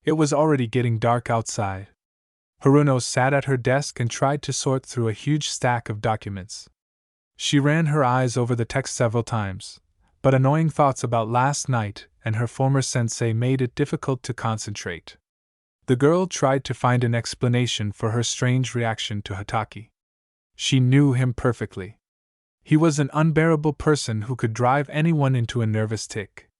It was already getting dark outside. Haruno sat at her desk and tried to sort through a huge stack of documents. She ran her eyes over the text several times, but annoying thoughts about last night and her former sensei made it difficult to concentrate. The girl tried to find an explanation for her strange reaction to Hataki. She knew him perfectly. He was an unbearable person who could drive anyone into a nervous tic.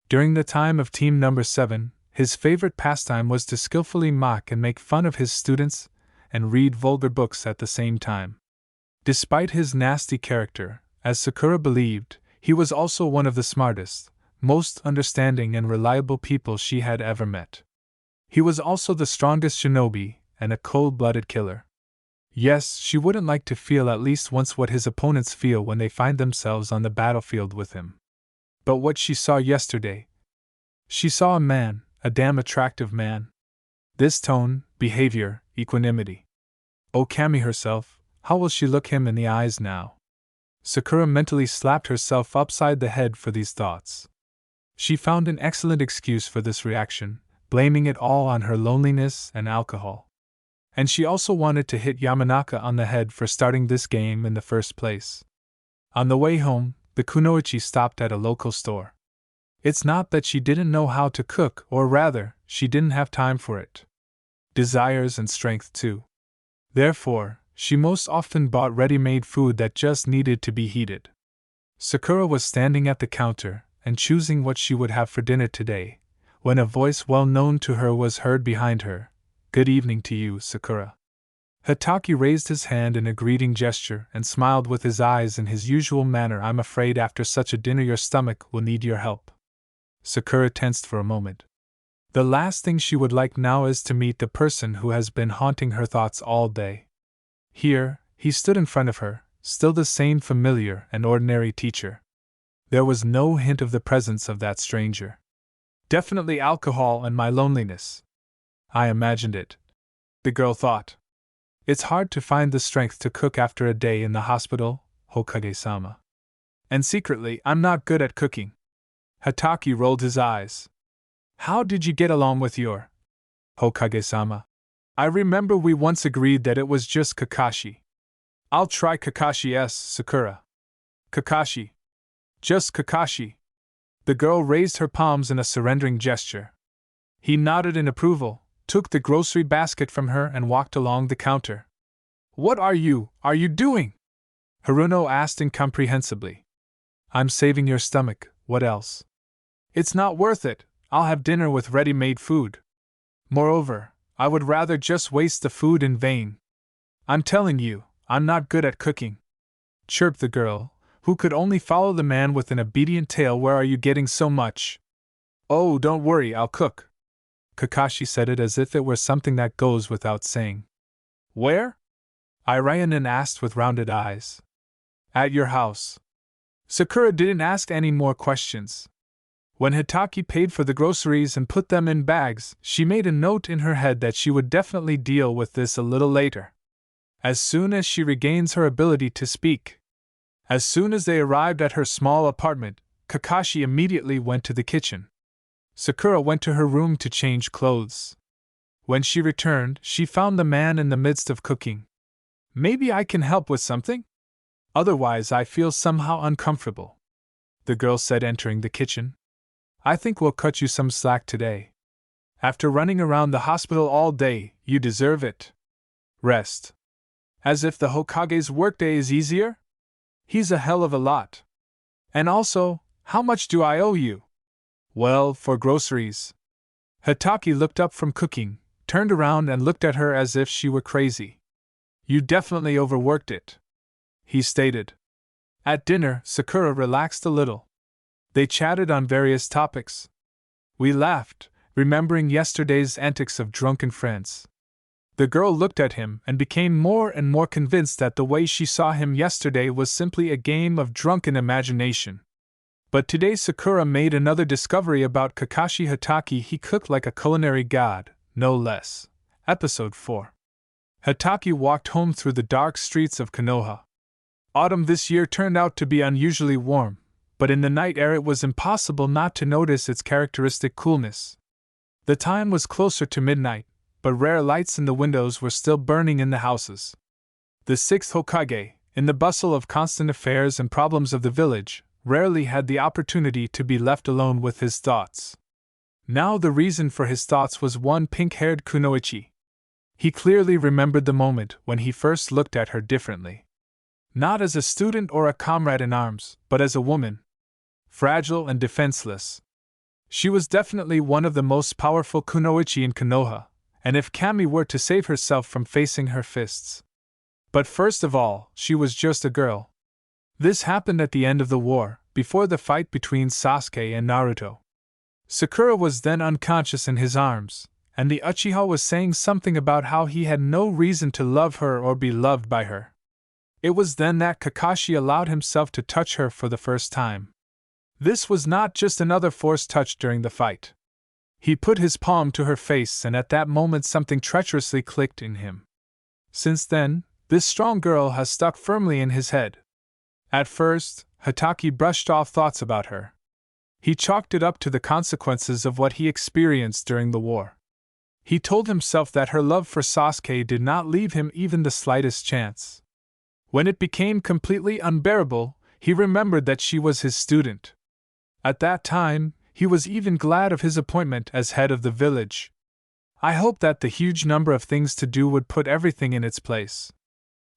During the time of Team Number 7, his favorite pastime was to skillfully mock and make fun of his students and read vulgar books at the same time. Despite his nasty character, as Sakura believed, he was also one of the smartest, most understanding and reliable people she had ever met. He was also the strongest shinobi and a cold-blooded killer. Yes, she wouldn't like to feel at least once what his opponents feel when they find themselves on the battlefield with him. But what she saw yesterday? She saw a man, a damn attractive man. This tone, behavior, equanimity. Oh, Kami herself, how will she look him in the eyes now? Sakura mentally slapped herself upside the head for these thoughts. She found an excellent excuse for this reaction, blaming it all on her loneliness and alcohol. And she also wanted to hit Yamanaka on the head for starting this game in the first place. On the way home, the kunoichi stopped at a local store. It's not that she didn't know how to cook, or rather, she didn't have time for it. Desires and strength too. Therefore, she most often bought ready-made food that just needed to be heated. Sakura was standing at the counter and choosing what she would have for dinner today, when a voice well known to her was heard behind her. Good evening to you, Sakura. Hataki raised his hand in a greeting gesture and smiled with his eyes in his usual manner. I'm afraid after such a dinner your stomach will need your help. Sakura tensed for a moment. The last thing she would like now is to meet the person who has been haunting her thoughts all day. Here, he stood in front of her, still the same familiar and ordinary teacher. There was no hint of the presence of that stranger. Definitely alcohol and my loneliness. I imagined it, the girl thought. It's hard to find the strength to cook after a day in the hospital, Hokage-sama. And secretly, I'm not good at cooking. Hataki rolled his eyes. How did you get along with your Hokage-sama? I remember we once agreed that it was just Kakashi. I'll try Kakashi's, Sakura. Kakashi. Just Kakashi. The girl raised her palms in a surrendering gesture. He nodded in approval, took the grocery basket from her and walked along the counter. What are you doing? Haruno asked incomprehensibly. I'm saving your stomach, what else? It's not worth it, I'll have dinner with ready-made food. Moreover, I would rather just waste the food in vain. I'm telling you, I'm not good at cooking. Chirped the girl, who could only follow the man with an obedient tail. Where are you getting so much? Oh, don't worry, I'll cook. Kakashi said it as if it were something that goes without saying. Where? Rinnegan asked with rounded eyes. At your house. Sakura didn't ask any more questions. When Hitaki paid for the groceries and put them in bags, she made a note in her head that she would definitely deal with this a little later. As soon as she regains her ability to speak. As soon as they arrived at her small apartment, Kakashi immediately went to the kitchen. Sakura went to her room to change clothes. When she returned, she found the man in the midst of cooking. Maybe I can help with something? Otherwise, I feel somehow uncomfortable, the girl said, entering the kitchen. I think we'll cut you some slack today. After running around the hospital all day, you deserve it. Rest. As if the Hokage's workday is easier? He's a hell of a lot. And also, how much do I owe you? Well, for groceries. Hitaki looked up from cooking, turned around and looked at her as if she were crazy. You definitely overworked it, he stated. At dinner, Sakura relaxed a little. They chatted on various topics. We laughed, remembering yesterday's antics of drunken friends. The girl looked at him and became more and more convinced that the way she saw him yesterday was simply a game of drunken imagination. But today Sakura made another discovery about Kakashi Hitaki. He cooked like a culinary god, no less. Episode 4. Hitaki walked home through the dark streets of Konoha. Autumn this year turned out to be unusually warm, but in the night air it was impossible not to notice its characteristic coolness. The time was closer to midnight, but rare lights in the windows were still burning in the houses. The sixth Hokage, in the bustle of constant affairs and problems of the village, rarely had the opportunity to be left alone with his thoughts. Now the reason for his thoughts was one pink-haired kunoichi. He clearly remembered the moment when he first looked at her differently. Not as a student or a comrade in arms, but as a woman. Fragile and defenseless. She was definitely one of the most powerful kunoichi in Konoha, and if Kami were to save herself from facing her fists. But first of all, she was just a girl. This happened at the end of the war, before the fight between Saske and Naruto. Sakura was then unconscious in his arms, and the Uchiha was saying something about how he had no reason to love her or be loved by her. It was then that Kakashi allowed himself to touch her for the first time. This was not just another forced touch during the fight. He put his palm to her face, and at that moment something treacherously clicked in him. Since then, this strong girl has stuck firmly in his head. At first, Hitaki brushed off thoughts about her. He chalked it up to the consequences of what he experienced during the war. He told himself that her love for Saske did not leave him even the slightest chance. When it became completely unbearable, he remembered that she was his student. At that time, he was even glad of his appointment as head of the village. I hope that the huge number of things to do would put everything in its place.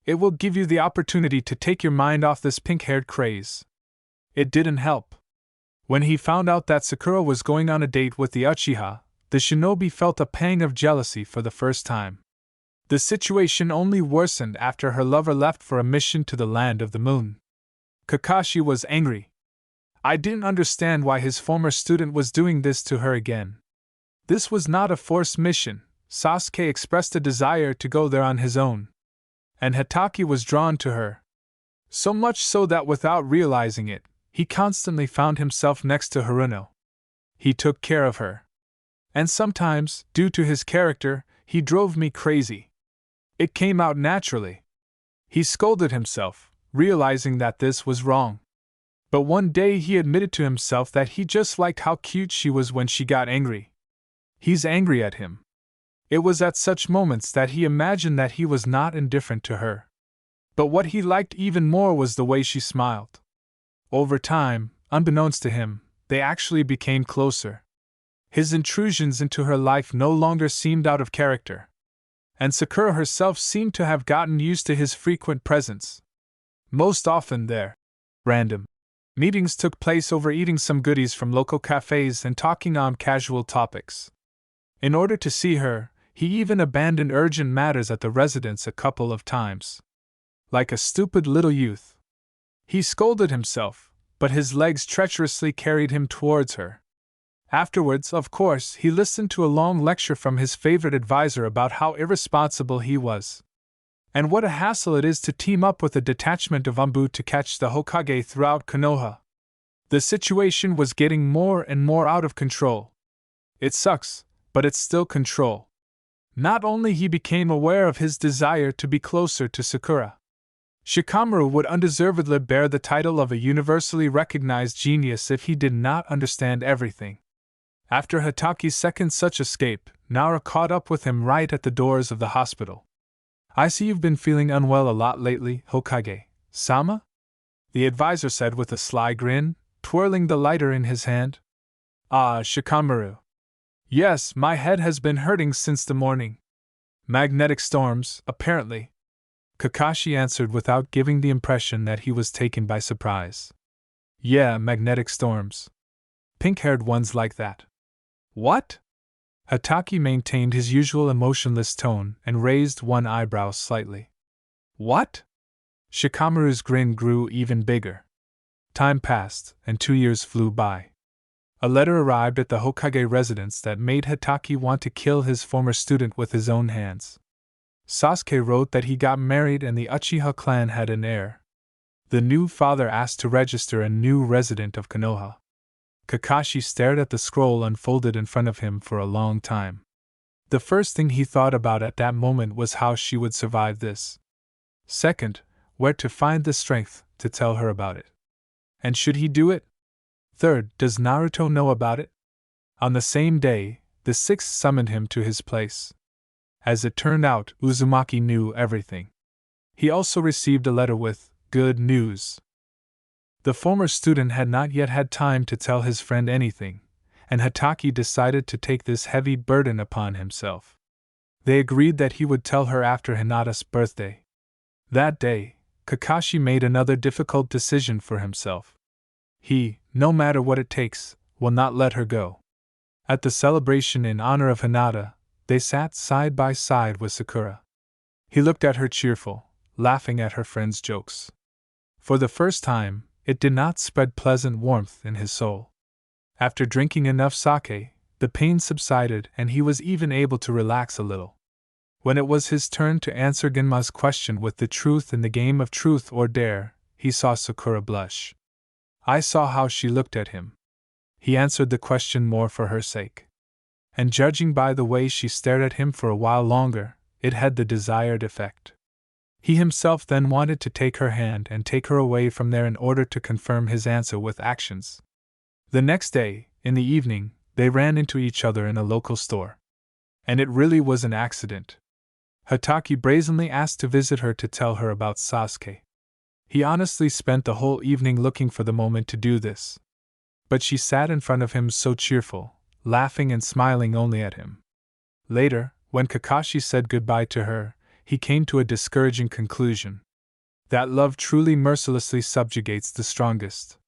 It will give you the opportunity to take your mind off this pink-haired craze. It didn't help. When he found out that Sakura was going on a date with the Uchiha, the shinobi felt a pang of jealousy for the first time. The situation only worsened after her lover left for a mission to the land of the moon. Kakashi was angry. I didn't understand why his former student was doing this to her again. This was not a forced mission. Sasuke expressed a desire to go there on his own. And Hitaki was drawn to her. So much so that without realizing it, he constantly found himself next to Haruno. He took care of her. And sometimes, due to his character, he drove me crazy. It came out naturally. He scolded himself, realizing that this was wrong. But one day he admitted to himself that he just liked how cute she was when she got angry. He's angry at him. It was at such moments that he imagined that he was not indifferent to her. But what he liked even more was the way she smiled. Over time, unbeknownst to him, they actually became closer. His intrusions into her life no longer seemed out of character. And Sakura herself seemed to have gotten used to his frequent presence. Most often they're random. Meetings took place over eating some goodies from local cafes and talking on casual topics. In order to see her, he even abandoned urgent matters at the residence a couple of times. Like a stupid little youth. He scolded himself, but his legs treacherously carried him towards her. Afterwards, of course, he listened to a long lecture from his favorite advisor about how irresponsible he was. And what a hassle it is to team up with a detachment of Anbu to catch the Hokage throughout Konoha. The situation was getting more and more out of control. It sucks, but it's still control. Not only he became aware of his desire to be closer to Sakura. Shikamaru would undeservedly bear the title of a universally recognized genius if he did not understand everything. After Hataki's second such escape, Nara caught up with him right at the doors of the hospital. "I see you've been feeling unwell a lot lately, Hokage-sama?" the advisor said with a sly grin, twirling the lighter in his hand. "Ah, Shikamaru. Yes, my head has been hurting since the morning. Magnetic storms, apparently," Kakashi answered without giving the impression that he was taken by surprise. "Yeah, magnetic storms. Pink-haired ones like that." "What?" Hataki maintained his usual emotionless tone and raised one eyebrow slightly. "What?" Shikamaru's grin grew even bigger. Time passed, and 2 years flew by. A letter arrived at the Hokage residence that made Hataki want to kill his former student with his own hands. Saske wrote that he got married and the Uchiha clan had an heir. The new father asked to register a new resident of Konoha. Kakashi stared at the scroll unfolded in front of him for a long time. The first thing he thought about at that moment was how she would survive this. Second, where to find the strength to tell her about it. And should he do it? Third, does Naruto know about it? On the same day, the sixth summoned him to his place. As it turned out, Uzumaki knew everything. He also received a letter with good news. The former student had not yet had time to tell his friend anything, and Hataki decided to take this heavy burden upon himself. They agreed that he would tell her after Hinata's birthday. That day, Kakashi made another difficult decision for himself. He, no matter what it takes, will not let her go. At the celebration in honor of Hinata, they sat side by side with Sakura. He looked at her cheerful, laughing at her friend's jokes. For the first time, it did not spread pleasant warmth in his soul. After drinking enough sake, the pain subsided and he was even able to relax a little. When it was his turn to answer Genma's question with the truth in the game of truth or dare, he saw Sakura blush. I saw how she looked at him. He answered the question more for her sake. And judging by the way she stared at him for a while longer, it had the desired effect. He himself then wanted to take her hand and take her away from there in order to confirm his answer with actions. The next day, in the evening, they ran into each other in a local store. And it really was an accident. Hataki brazenly asked to visit her to tell her about Saske. He honestly spent the whole evening looking for the moment to do this. But she sat in front of him so cheerful, laughing and smiling only at him. Later, when Kakashi said goodbye to her, he came to a discouraging conclusion. That love truly mercilessly subjugates the strongest.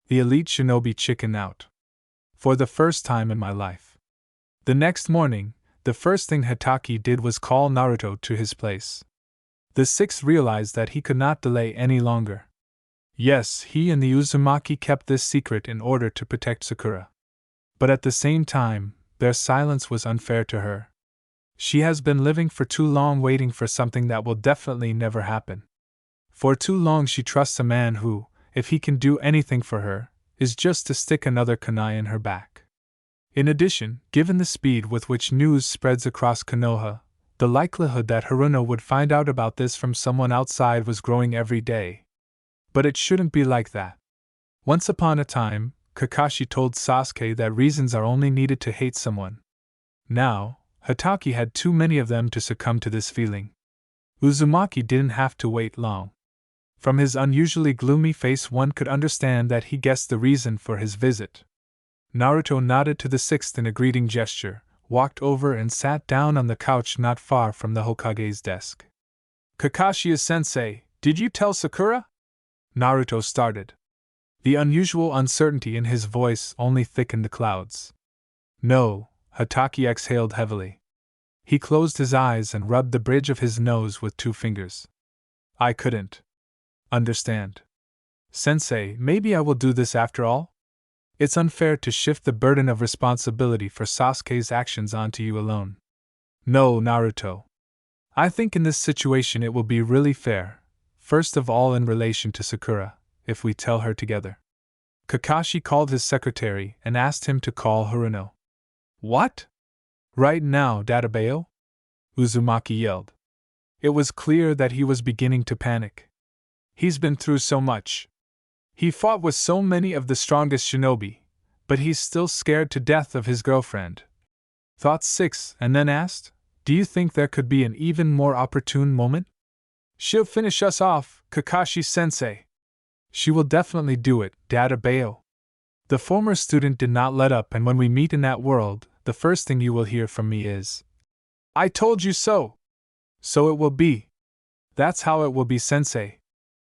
The elite shinobi chicken out. For the first time in my life. The next morning, the first thing Hataki did was call Naruto to his place. The sixth realized that he could not delay any longer. Yes, he and the Uzumaki kept this secret in order to protect Sakura. But at the same time, their silence was unfair to her. She has been living for too long waiting for something that will definitely never happen. For too long she trusts a man who, if he can do anything for her, is just to stick another kunai in her back. In addition, given the speed with which news spreads across Konoha, the likelihood that Haruno would find out about this from someone outside was growing every day. But it shouldn't be like that. Once upon a time, Kakashi told Saske that reasons are only needed to hate someone. Now, Hataki had too many of them to succumb to this feeling. Uzumaki didn't have to wait long. From his unusually gloomy face one could understand that he guessed the reason for his visit. Naruto nodded to the sixth in a greeting gesture, walked over and sat down on the couch not far from the Hokage's desk. Kakashi-sensei, did you tell Sakura? Naruto started. The unusual uncertainty in his voice only thickened the clouds. No, Hatake exhaled heavily. He closed his eyes and rubbed the bridge of his nose with 2 fingers. I couldn't understand. Sensei, maybe I will do this after all? It's unfair to shift the burden of responsibility for Sasuke's actions onto you alone. No, Naruto. I think in this situation it will be really fair, first of all in relation to Sakura, if we tell her together. Kakashi called his secretary and asked him to call Haruno. What? Right now, Databeo? Uzumaki yelled. It was clear that he was beginning to panic. He's been through so much. He fought with so many of the strongest shinobi, but he's still scared to death of his girlfriend. Thought 6 and then asked, do you think there could be an even more opportune moment? She'll finish us off, Kakashi-sensei. She will definitely do it, Databeo. The former student did not let up, and when we meet in that world, the first thing you will hear from me is, I told you so! So it will be. That's how it will be, sensei.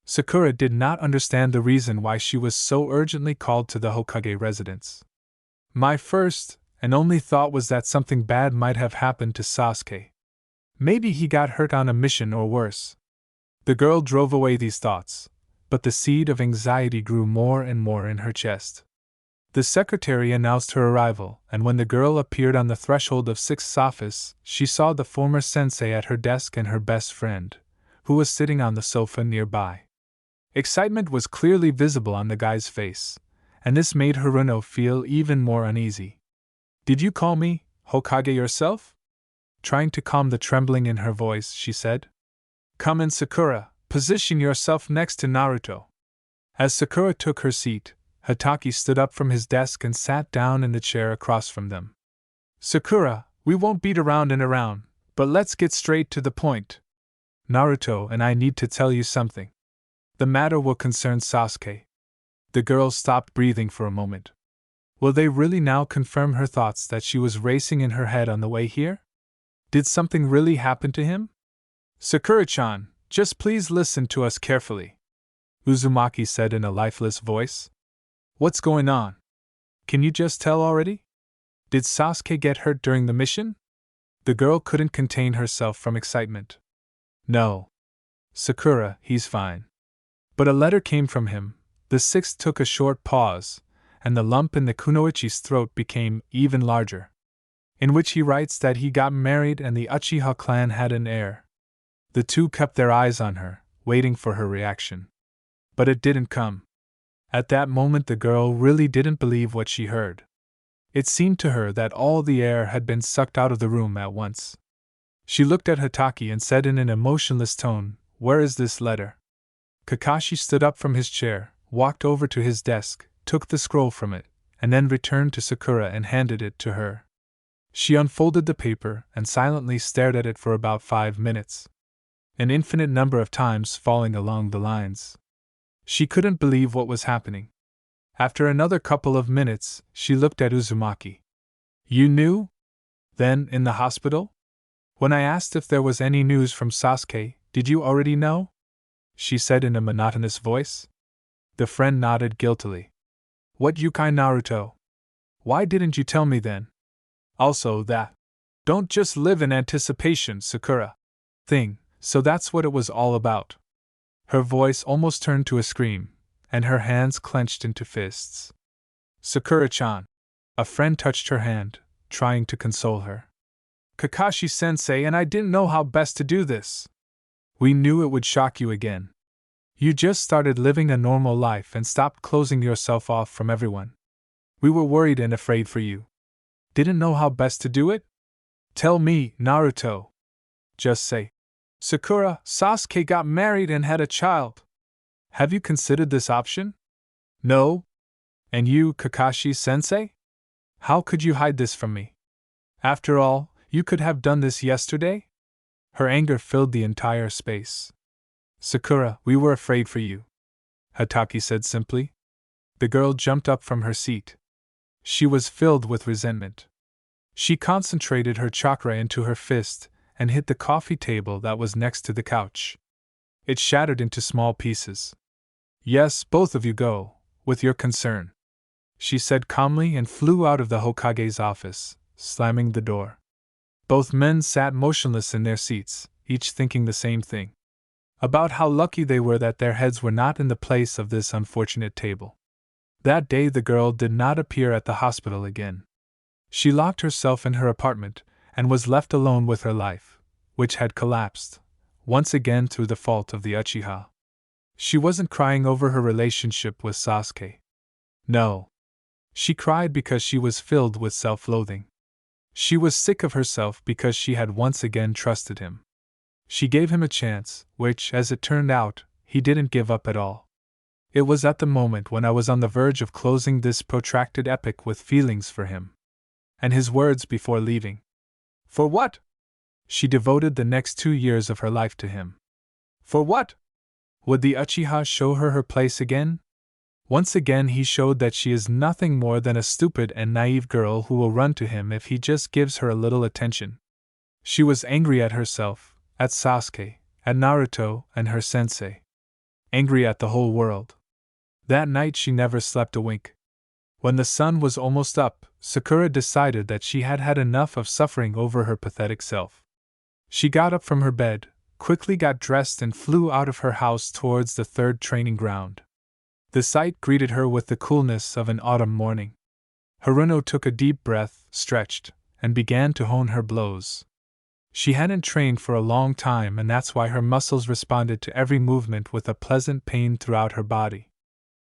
Sakura did not understand the reason why she was so urgently called to the Hokage residence. My first and only thought was that something bad might have happened to Sasuke. Maybe he got hurt on a mission or worse. The girl drove away these thoughts, but the seed of anxiety grew more and more in her chest. The secretary announced her arrival, and when the girl appeared on the threshold of 6th office, she saw the former sensei at her desk and her best friend, who was sitting on the sofa nearby. Excitement was clearly visible on the guy's face, and this made Haruno feel even more uneasy. Did you call me, Hokage, yourself? Trying to calm the trembling in her voice, she said. Come in, Sakura, position yourself next to Naruto. As Sakura took her seat, Hatake stood up from his desk and sat down in the chair across from them. Sakura, we won't beat around and around, but let's get straight to the point. Naruto and I need to tell you something. The matter will concern Sasuke. The girl stopped breathing for a moment. Will they really now confirm her thoughts that she was racing in her head on the way here? Did something really happen to him? Sakura-chan, just please listen to us carefully, Uzumaki said in a lifeless voice. What's going on? Can you just tell already? Did Sasuke get hurt during the mission? The girl couldn't contain herself from excitement. No. Sakura, he's fine. But a letter came from him. The 6th took a short pause, and the lump in the kunoichi's throat became even larger. In which he writes that he got married and the Uchiha clan had an heir. The 2 kept their eyes on her, waiting for her reaction. But it didn't come. At that moment the girl really didn't believe what she heard. It seemed to her that all the air had been sucked out of the room at once. She looked at Hatake and said in an emotionless tone, Where is this letter? Kakashi stood up from his chair, walked over to his desk, took the scroll from it, and then returned to Sakura and handed it to her. She unfolded the paper and silently stared at it for about 5 minutes. An infinite number of times falling along the lines. She couldn't believe what was happening. After another couple of minutes, she looked at Uzumaki. You knew? Then, in the hospital? When I asked if there was any news from Sasuke, did you already know? She said in a monotonous voice. The friend nodded guiltily. What Yukai Naruto? Why didn't you tell me then? Also that. Don't just live in anticipation, Sakura. Thing, so that's what it was all about. Her voice almost turned to a scream, and her hands clenched into fists. Sakura-chan. A friend touched her hand, trying to console her. Kakashi-sensei and I didn't know how best to do this. We knew it would shock you again. You just started living a normal life and stopped closing yourself off from everyone. We were worried and afraid for you. Didn't know how best to do it? Tell me, Naruto. Just say. Sakura, Sasuke got married and had a child. Have you considered this option? No? And you, Kakashi-sensei? How could you hide this from me? After all, you could have done this yesterday? Her anger filled the entire space. Sakura, we were afraid for you, Hatake said simply. The girl jumped up from her seat. She was filled with resentment. She concentrated her chakra into her fist and hit the coffee table that was next to the couch. It shattered into small pieces. Yes, both of you go. with your concern," she said calmly and flew out of the Hokage's office, slamming the door. Both men sat motionless in their seats, each thinking the same thing. About how lucky they were that their heads were not in the place of this unfortunate table. That day the girl did not appear at the hospital again. She locked herself in her apartment and was left alone with her life, which had collapsed, once again through the fault of the Uchiha. She wasn't crying over her relationship with Saske. No. She cried because she was filled with self-loathing. She was sick of herself because she had once again trusted him. She gave him a chance, which, as it turned out, he didn't give up at all. It was at the moment when I was on the verge of closing this protracted epic with feelings for him. And his words before leaving. For what? She devoted the next 2 years of her life to him. For what? Would the Uchiha show her her place again? Once again he showed that she is nothing more than a stupid and naive girl who will run to him if he just gives her a little attention. She was angry at herself, at Saske, at Naruto, and her sensei. Angry at the whole world. That night she never slept a wink. When the sun was almost up, Sakura decided that she had had enough of suffering over her pathetic self. She got up from her bed, quickly got dressed and flew out of her house towards the third training ground. The sight greeted her with the coolness of an autumn morning. Haruno took a deep breath, stretched, and began to hone her blows. She hadn't trained for a long time, and that's why her muscles responded to every movement with a pleasant pain throughout her body.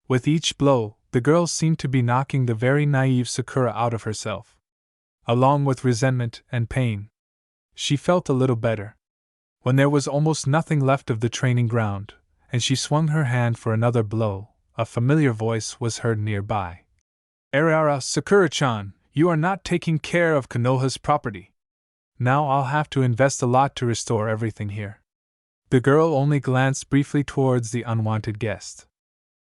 With each blow, the girl seemed to be knocking the very naive Sakura out of herself. Along with resentment and pain. She felt a little better. When there was almost nothing left of the training ground, and she swung her hand for another blow, a familiar voice was heard nearby. "Arara, Sakura-chan, you are not taking care of Konoha's property. Now I'll have to invest a lot to restore everything here." The girl only glanced briefly towards the unwanted guest.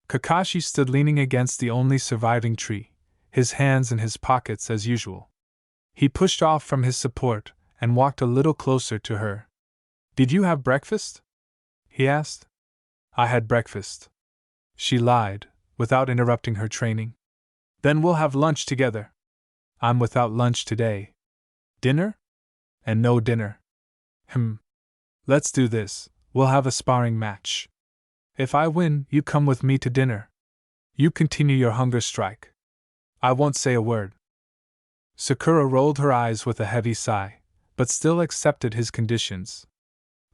Kakashi stood leaning against the only surviving tree, his hands in his pockets as usual. He pushed off from his support and walked a little closer to her. "Did you have breakfast?" he asked. "I had breakfast," she lied, without interrupting her training. "Then we'll have lunch together." "I'm without lunch today." "Dinner?" "And no dinner." Let's do this, we'll have a sparring match. If I win, you come with me to dinner. You continue your hunger strike. I won't say a word." Sakura rolled her eyes with a heavy sigh, but still accepted his conditions.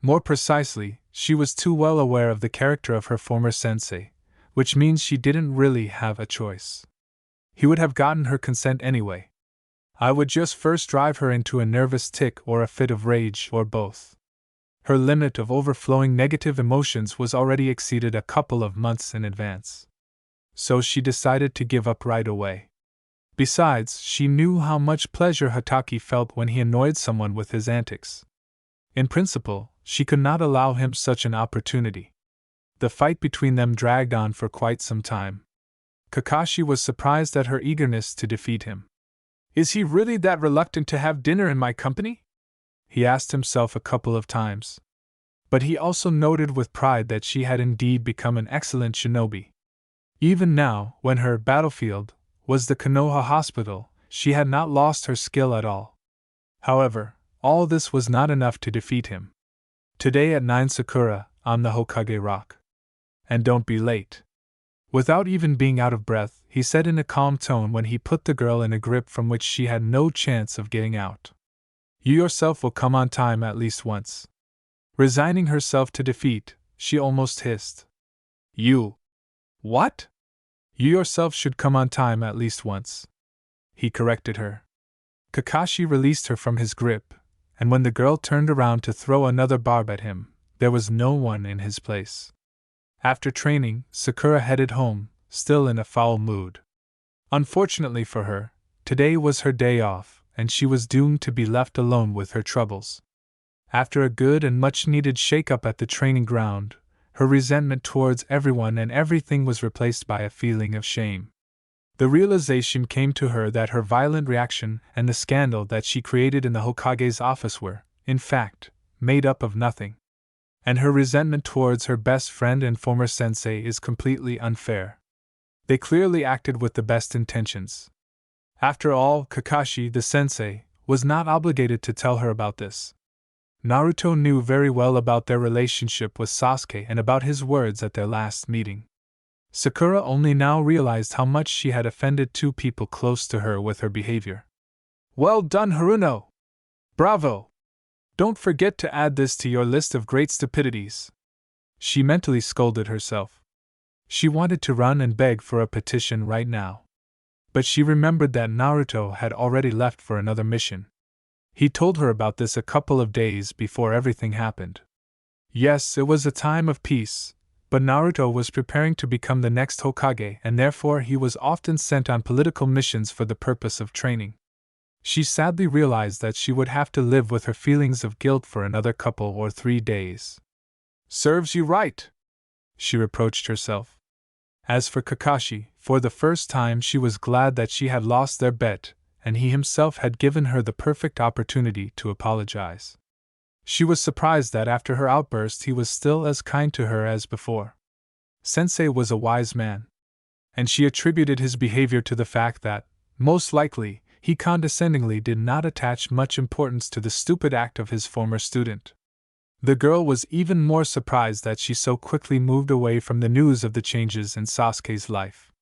More precisely, she was too well aware of the character of her former sensei, which means she didn't really have a choice. He would have gotten her consent anyway. I would just first drive her into a nervous tic or a fit of rage, or both. Her limit of overflowing negative emotions was already exceeded a couple of months in advance. So she decided to give up right away. Besides, she knew how much pleasure Hatake felt when he annoyed someone with his antics. In principle, she could not allow him such an opportunity. The fight between them dragged on for quite some time. Kakashi was surprised at her eagerness to defeat him. "Is he really that reluctant to have dinner in my company?" he asked himself a couple of times. But he also noted with pride that she had indeed become an excellent shinobi. Even now, when her battlefield was the Konoha Hospital, she had not lost her skill at all. However, all this was not enough to defeat him. "Today at 9 Sakura, on the Hokage Rock. And don't be late." Without even being out of breath, he said in a calm tone when he put the girl in a grip from which she had no chance of getting out. "You yourself will come on time at least once." Resigning herself to defeat, she almost hissed. "You. What?" "You yourself should come on time at least once," he corrected her. Kakashi released her from his grip, and when the girl turned around to throw another barb at him, there was no one in his place. After training, Sakura headed home, still in a foul mood. Unfortunately for her, today was her day off, and she was doomed to be left alone with her troubles. After a good and much-needed shake-up at the training ground, her resentment towards everyone and everything was replaced by a feeling of shame. The realization came to her that her violent reaction and the scandal that she created in the Hokage's office were, in fact, made up of nothing. And her resentment towards her best friend and former sensei is completely unfair. They clearly acted with the best intentions. After all, Kakashi, the sensei, was not obligated to tell her about this. Naruto knew very well about their relationship with Sasuke and about his words at their last meeting. Sakura only now realized how much she had offended two people close to her with her behavior. Well done, Haruno! Bravo! Don't forget to add this to your list of great stupidities. She mentally scolded herself. She wanted to run and beg for a petition right now. But she remembered that Naruto had already left for another mission. He told her about this a couple of days before everything happened. Yes, it was a time of peace, but Naruto was preparing to become the next Hokage, and therefore he was often sent on political missions for the purpose of training. She sadly realized that she would have to live with her feelings of guilt for another couple or 3 days. Serves you right, she reproached herself. As for Kakashi, for the first time she was glad that she had lost their bet, and he himself had given her the perfect opportunity to apologize. She was surprised that after her outburst he was still as kind to her as before. Sensei was a wise man, and she attributed his behavior to the fact that, most likely, he condescendingly did not attach much importance to the stupid act of his former student. The girl was even more surprised that she so quickly moved away from the news of the changes in Sasuke's life.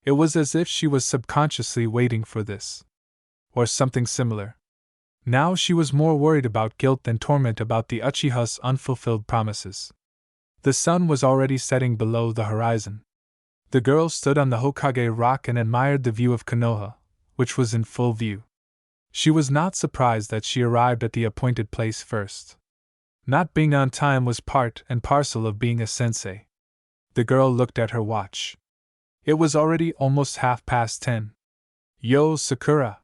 It was as if she was subconsciously waiting for this. Or something similar. Now she was more worried about guilt than torment about the Uchiha's unfulfilled promises. The sun was already setting below the horizon. The girl stood on the Hokage rock and admired the view of Konoha, which was in full view. She was not surprised that she arrived at the appointed place first. Not being on time was part and parcel of being a sensei. The girl looked at her watch. It was already almost 10:30. Yo, Sakura!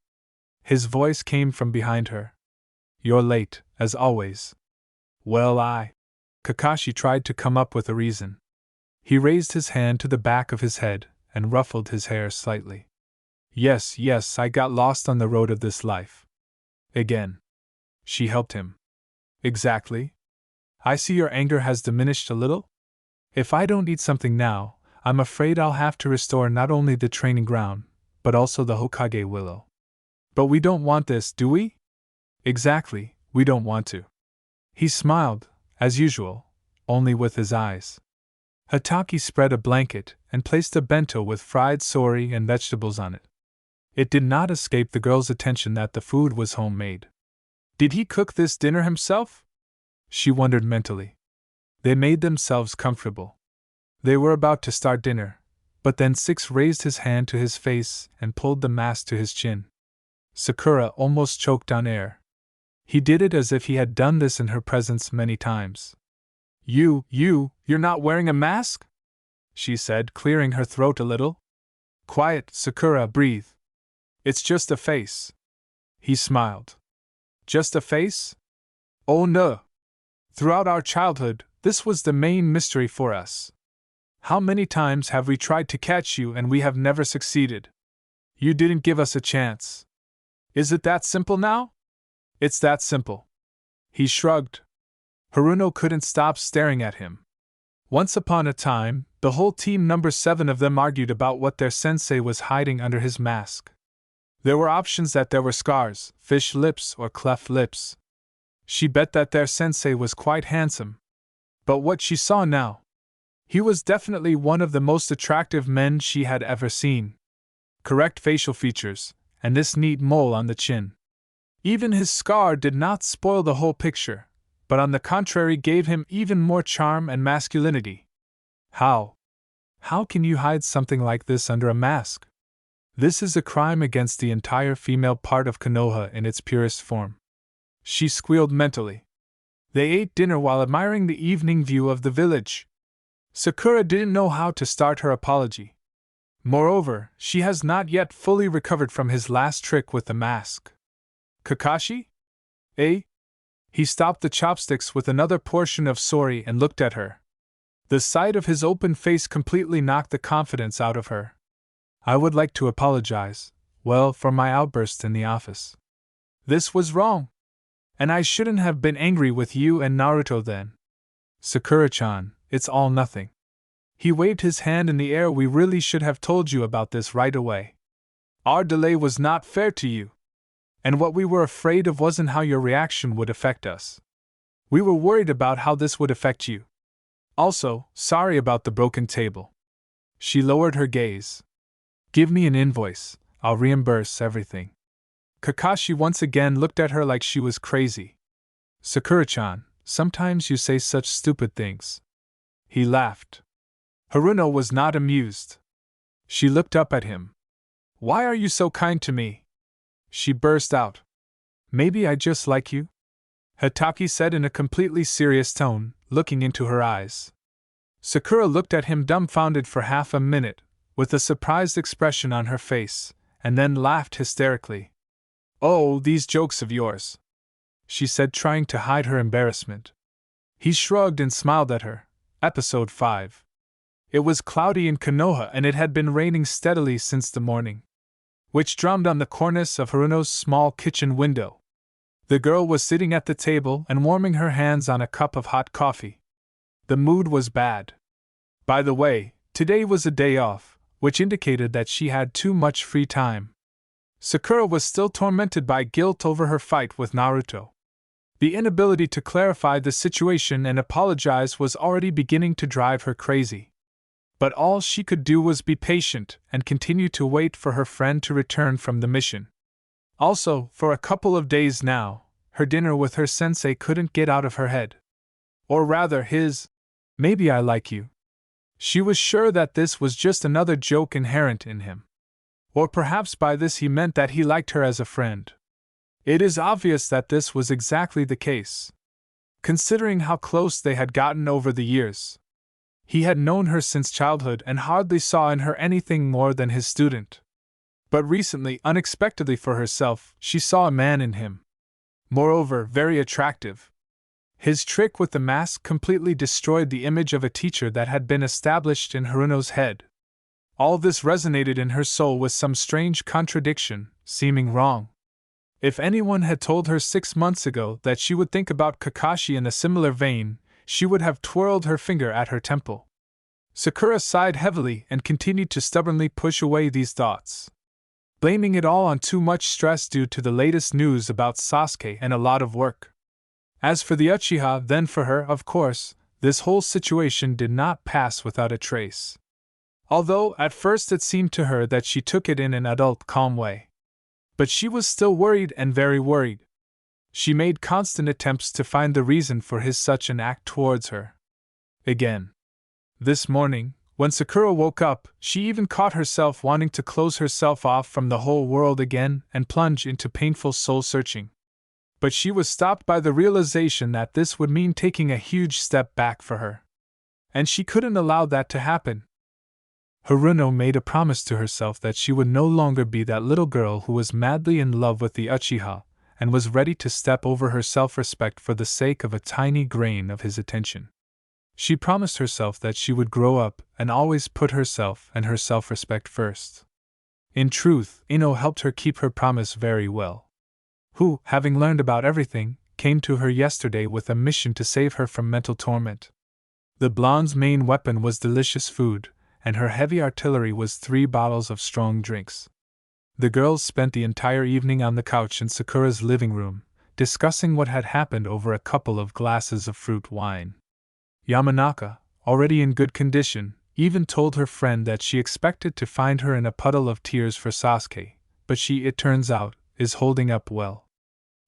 His voice came from behind her. You're late, as always. Well, Kakashi tried to come up with a reason. He raised his hand to the back of his head and ruffled his hair slightly. Yes, I got lost on the road of this life. Again. She helped him. Exactly. I see your anger has diminished a little. If I don't eat something now, I'm afraid I'll have to restore not only the training ground, but also the Hokage willow. But we don't want this, do we? Exactly, we don't want to. He smiled, as usual, only with his eyes. Hatake spread a blanket and placed a bento with fried sori and vegetables on it. It did not escape the girl's attention that the food was homemade. Did he cook this dinner himself? She wondered mentally. They made themselves comfortable. They were about to start dinner, but then Six raised his hand to his face and pulled the mask to his chin. Sakura almost choked on air. He did it as if he had done this in her presence many times. You're not wearing a mask? She said, clearing her throat a little. Quiet, Sakura, breathe. It's just a face. He smiled. Just a face? Oh no. Throughout our childhood, this was the main mystery for us. How many times have we tried to catch you and we have never succeeded? You didn't give us a chance. Is it that simple now? It's that simple. He shrugged. Haruno couldn't stop staring at him. Once upon a time, the whole team, number 7 of them, argued about what their sensei was hiding under his mask. There were options that there were scars, fish lips, or cleft lips. She bet that their sensei was quite handsome. But what she saw now? He was definitely one of the most attractive men she had ever seen. Correct facial features, and this neat mole on the chin. Even his scar did not spoil the whole picture, but on the contrary gave him even more charm and masculinity. How can you hide something like this under a mask? This is a crime against the entire female part of Konoha in its purest form. She squealed mentally. They ate dinner while admiring the evening view of the village. Sakura didn't know how to start her apology. Moreover, she has not yet fully recovered from his last trick with the mask. Kakashi? Eh? He stopped the chopsticks with another portion of sori and looked at her. The sight of his open face completely knocked the confidence out of her. I would like to apologize, for my outburst in the office. This was wrong. And I shouldn't have been angry with you and Naruto then. Sakura-chan, it's all nothing. He waved his hand in the air. We really should have told you about this right away. Our delay was not fair to you. And what we were afraid of wasn't how your reaction would affect us. We were worried about how this would affect you. Also, sorry about the broken table. She lowered her gaze. Give me an invoice, I'll reimburse everything. Kakashi once again looked at her like she was crazy. Sakura-chan, sometimes you say such stupid things. He laughed. Haruno was not amused. She looked up at him. Why are you so kind to me? She burst out. Maybe I just like you? Hitaki said in a completely serious tone, looking into her eyes. Sakura looked at him dumbfounded for half a minute, with a surprised expression on her face, and then laughed hysterically. Oh, these jokes of yours, she said, trying to hide her embarrassment. He shrugged and smiled at her. Episode 5. It was cloudy in Konoha and it had been raining steadily since the morning, which drummed on the cornice of Haruno's small kitchen window. The girl was sitting at the table and warming her hands on a cup of hot coffee. The mood was bad. By the way, today was a day off, which indicated that she had too much free time. Sakura was still tormented by guilt over her fight with Naruto. The inability to clarify the situation and apologize was already beginning to drive her crazy. But all she could do was be patient and continue to wait for her friend to return from the mission. Also, for a couple of days now, her dinner with her sensei couldn't get out of her head. Or rather his, maybe I like you. She was sure that this was just another joke inherent in him. Or perhaps by this he meant that he liked her as a friend. It is obvious that this was exactly the case, considering how close they had gotten over the years. He had known her since childhood and hardly saw in her anything more than his student. But recently, unexpectedly for herself, she saw a man in him. Moreover, very attractive. His trick with the mask completely destroyed the image of a teacher that had been established in Haruno's head. All this resonated in her soul with some strange contradiction, seeming wrong. If anyone had told her 6 months ago that she would think about Kakashi in a similar vein, she would have twirled her finger at her temple. Sakura sighed heavily and continued to stubbornly push away these thoughts, blaming it all on too much stress due to the latest news about Saske and a lot of work. As for the Uchiha, then for her, of course, this whole situation did not pass without a trace. Although, at first it seemed to her that she took it in an adult, calm way. But she was still worried and very worried. She made constant attempts to find the reason for his such an act towards her. Again. This morning, when Sakura woke up, she even caught herself wanting to close herself off from the whole world again and plunge into painful soul-searching. But she was stopped by the realization that this would mean taking a huge step back for her. And she couldn't allow that to happen. Haruno made a promise to herself that she would no longer be that little girl who was madly in love with the Uchiha, and was ready to step over her self-respect for the sake of a tiny grain of his attention. She promised herself that she would grow up and always put herself and her self-respect first. In truth, Ino helped her keep her promise very well. Who, having learned about everything, came to her yesterday with a mission to save her from mental torment. The blonde's main weapon was delicious food, and her heavy artillery was 3 bottles of strong drinks. The girls spent the entire evening on the couch in Sakura's living room, discussing what had happened over a couple of glasses of fruit wine. Yamanaka, already in good condition, even told her friend that she expected to find her in a puddle of tears for Saske, but she, it turns out, is holding up well.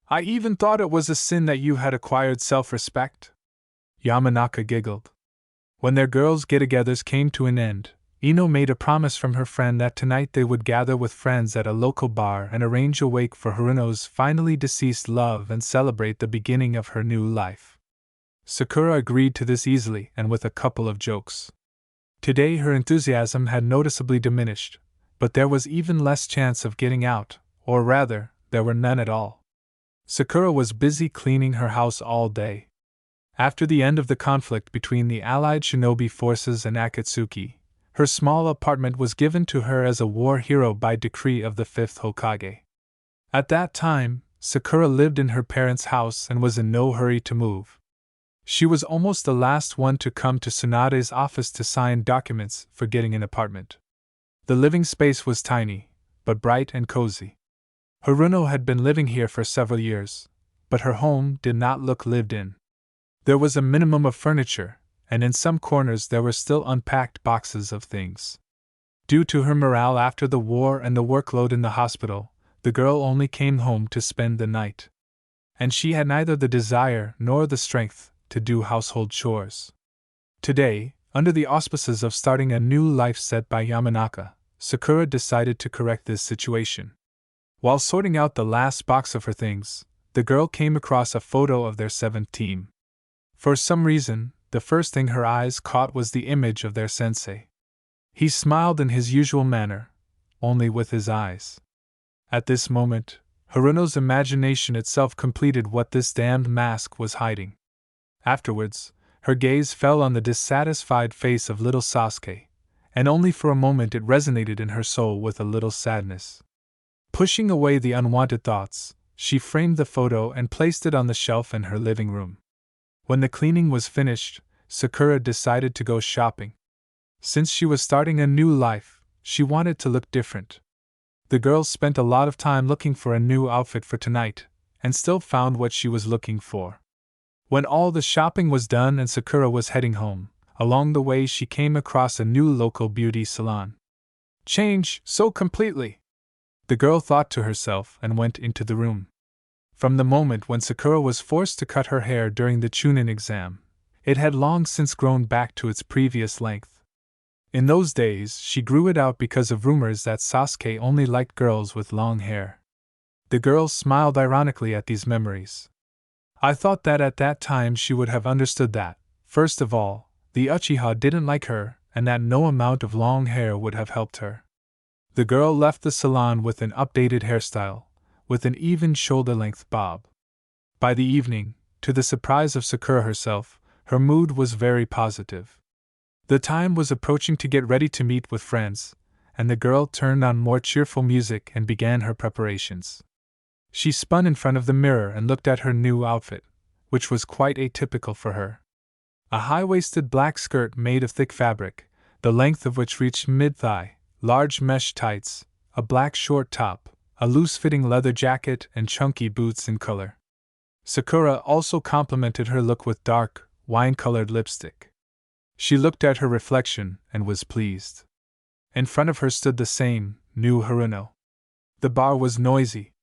I even thought it was a sin that you had acquired self-respect. Yamanaka giggled. When their girls' get-togethers came to an end, Ino made a promise from her friend that tonight they would gather with friends at a local bar and arrange a wake for Haruno's finally deceased love and celebrate the beginning of her new life. Sakura agreed to this easily and with a couple of jokes. Today her enthusiasm had noticeably diminished, but there was even less chance of getting out, or rather, there were none at all. Sakura was busy cleaning her house all day. After the end of the conflict between the allied shinobi forces and Akatsuki, her small apartment was given to her as a war hero by decree of the 5th Hokage. At that time, Sakura lived in her parents' house and was in no hurry to move. She was almost the last one to come to Tsunade's office to sign documents for getting an apartment. The living space was tiny, but bright and cozy. Haruno had been living here for several years, but her home did not look lived in. There was a minimum of furniture, and in some corners there were still unpacked boxes of things. Due to her morale after the war and the workload in the hospital, the girl only came home to spend the night. And she had neither the desire nor the strength to do household chores. Today, under the auspices of starting a new life set by Yamanaka, Sakura decided to correct this situation. While sorting out the last box of her things, the girl came across a photo of their 7th team. For some reason, the first thing her eyes caught was the image of their sensei. He smiled in his usual manner, only with his eyes. At this moment, Haruno's imagination itself completed what this damned mask was hiding. Afterwards, her gaze fell on the dissatisfied face of little Saske, and only for a moment it resonated in her soul with a little sadness. Pushing away the unwanted thoughts, she framed the photo and placed it on the shelf in her living room. When the cleaning was finished, Sakura decided to go shopping. Since she was starting a new life, she wanted to look different. The girl spent a lot of time looking for a new outfit for tonight, and still found what she was looking for. When all the shopping was done and Sakura was heading home, along the way she came across a new local beauty salon. Change so completely! The girl thought to herself and went into the room. From the moment when Sakura was forced to cut her hair during the Chunin exam, it had long since grown back to its previous length. In those days, she grew it out because of rumors that Saske only liked girls with long hair. The girl smiled ironically at these memories. I thought that at that time she would have understood that, first of all, the Uchiha didn't like her, and that no amount of long hair would have helped her. The girl left the salon with an updated hairstyle, with an even shoulder-length bob. By the evening, to the surprise of Sakura herself, her mood was very positive. The time was approaching to get ready to meet with friends, and the girl turned on more cheerful music and began her preparations. She spun in front of the mirror and looked at her new outfit, which was quite atypical for her. A high-waisted black skirt made of thick fabric, the length of which reached mid-thigh, large mesh tights, a black short top, a loose-fitting leather jacket, and chunky boots in color. Sakura also complemented her look with dark, wine-colored lipstick. She looked at her reflection and was pleased. In front of her stood the same, new Haruno. The bar was noisy.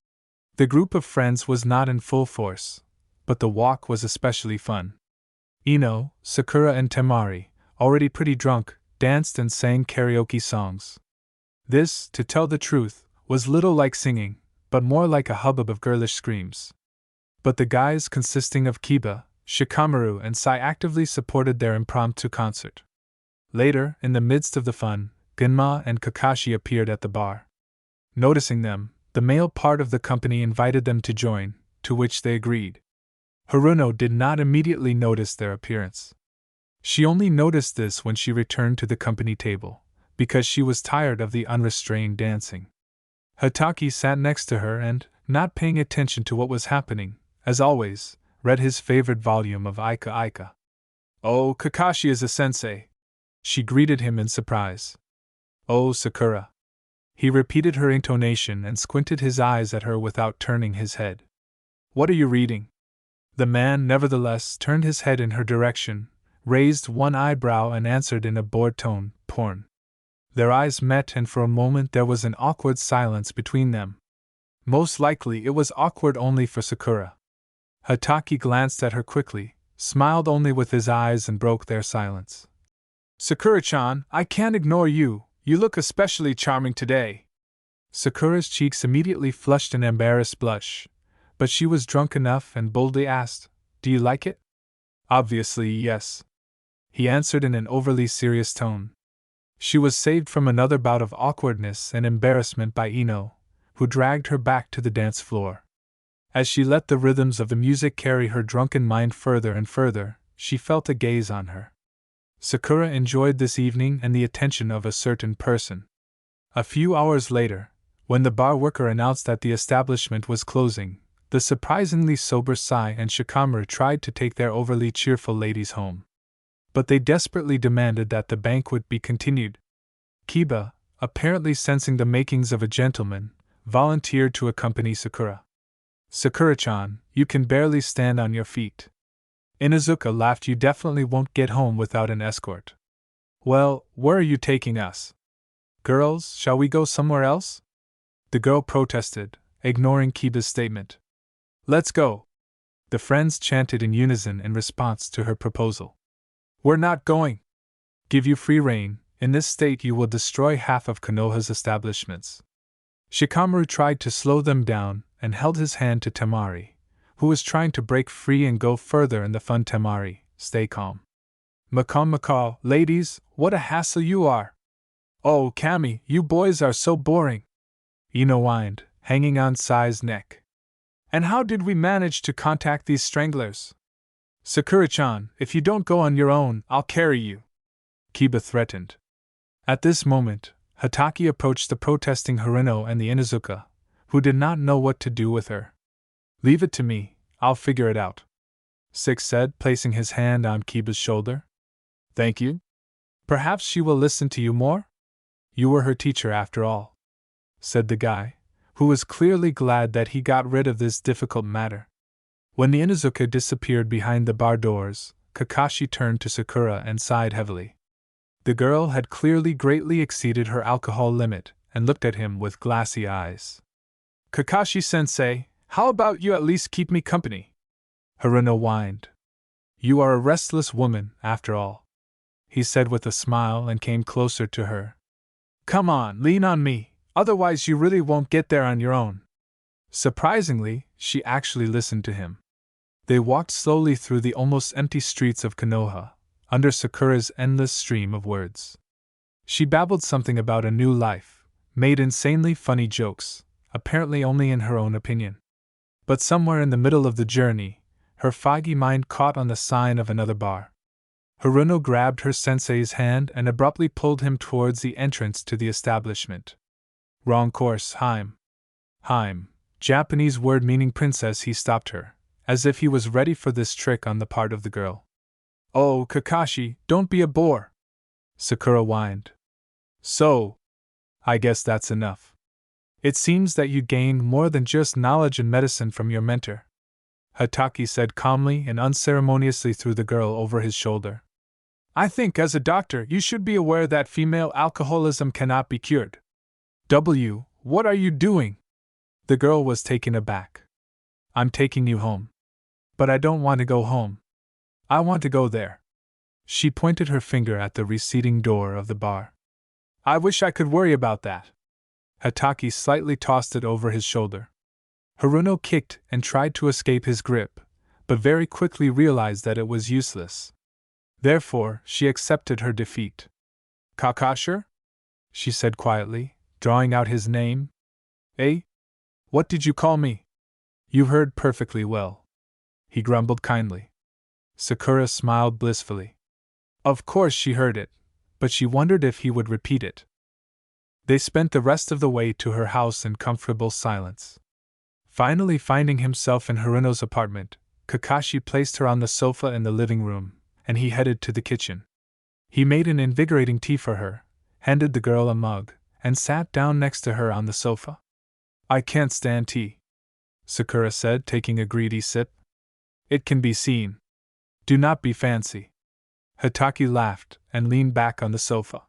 The group of friends was not in full force, but the walk was especially fun. Ino, Sakura and Temari, already pretty drunk, danced and sang karaoke songs. This, to tell the truth, was little like singing, but more like a hubbub of girlish screams. But the guys consisting of Kiba, Shikamaru and Sai actively supported their impromptu concert. Later, in the midst of the fun, Genma and Kakashi appeared at the bar. Noticing them, the male part of the company invited them to join, to which they agreed. Haruno did not immediately notice their appearance. She only noticed this when she returned to the company table, because she was tired of the unrestrained dancing. Hataki sat next to her and, not paying attention to what was happening, as always, read his favorite volume of Aika Aika. "Oh, Kakashi is a sensei!" She greeted him in surprise. "Oh, Sakura." He repeated her intonation and squinted his eyes at her without turning his head. "What are you reading?" The man, nevertheless, turned his head in her direction, raised one eyebrow and answered in a bored tone, "Porn." Their eyes met and for a moment there was an awkward silence between them. Most likely it was awkward only for Sakura. Hataki glanced at her quickly, smiled only with his eyes and broke their silence. "Sakura-chan, I can't ignore you, you look especially charming today." Sakura's cheeks immediately flushed an embarrassed blush, but she was drunk enough and boldly asked, "Do you like it?" "Obviously, yes," he answered in an overly serious tone. She was saved from another bout of awkwardness and embarrassment by Ino, who dragged her back to the dance floor. As she let the rhythms of the music carry her drunken mind further and further, she felt a gaze on her. Sakura enjoyed this evening and the attention of a certain person. A few hours later, when the bar worker announced that the establishment was closing, the surprisingly sober Sai and Shikamaru tried to take their overly cheerful ladies home. But they desperately demanded that the banquet be continued. Kiba, apparently sensing the makings of a gentleman, volunteered to accompany Sakura. Sakura-chan, you can barely stand on your feet. Inuzuka laughed. You definitely won't get home without an escort. Well, where are you taking us? Girls, shall we go somewhere else? The girl protested, ignoring Kiba's statement. Let's go. The friends chanted in unison in response to her proposal. We're not going. Give you free rein. In this state you will destroy half of Konoha's establishments. Shikamaru tried to slow them down and held his hand to Temari, who was trying to break free and go further in the fun. Temari, stay calm. Macaw, ladies, what a hassle you are. Oh, Kami, you boys are so boring. Ino whined, hanging on Sai's neck. And how did we manage to contact these stranglers? Sakura-chan, if you don't go on your own, I'll carry you. Kiba threatened. At this moment, Hatake approached the protesting Haruno and the Inuzuka, who did not know what to do with her. Leave it to me, I'll figure it out. Six said, placing his hand on Kiba's shoulder. Thank you. Perhaps she will listen to you more? You were her teacher after all, said the guy, who was clearly glad that he got rid of this difficult matter. When the Inuzuka disappeared behind the bar doors, Kakashi turned to Sakura and sighed heavily. The girl had clearly greatly exceeded her alcohol limit and looked at him with glassy eyes. Kakashi-sensei, how about you at least keep me company? Haruno whined. You are a restless woman, after all, he said with a smile and came closer to her. Come on, lean on me, otherwise you really won't get there on your own. Surprisingly, she actually listened to him. They walked slowly through the almost empty streets of Konoha, under Sakura's endless stream of words. She babbled something about a new life, made insanely funny jokes, apparently only in her own opinion. But somewhere in the middle of the journey, her foggy mind caught on the sign of another bar. Haruno grabbed her sensei's hand and abruptly pulled him towards the entrance to the establishment. Wrong course, Heim. Japanese word meaning princess. He stopped her, as if he was ready for this trick on the part of the girl. Oh, Kakashi, don't be a bore, Sakura whined. So, I guess that's enough. It seems that you gained more than just knowledge and medicine from your mentor, Hatake said calmly and unceremoniously threw the girl over his shoulder. I think as a doctor you should be aware that female alcoholism cannot be cured. What are you doing? The girl was taken aback. I'm taking you home. But I don't want to go home. I want to go there. She pointed her finger at the receding door of the bar. I wish I could worry about that. Hatake slightly tossed it over his shoulder. Haruno kicked and tried to escape his grip, but very quickly realized that it was useless. Therefore, she accepted her defeat. Kakashi? She said quietly, drawing out his name. Eh? What did you call me? You heard perfectly well, he grumbled kindly. Sakura smiled blissfully. Of course she heard it, but she wondered if he would repeat it. They spent the rest of the way to her house in comfortable silence. Finally finding himself in Haruno's apartment, Kakashi placed her on the sofa in the living room, and he headed to the kitchen. He made an invigorating tea for her, handed the girl a mug, and sat down next to her on the sofa. I can't stand tea, Sakura said, taking a greedy sip. It can be seen. Do not be fancy. Hatake laughed and leaned back on the sofa.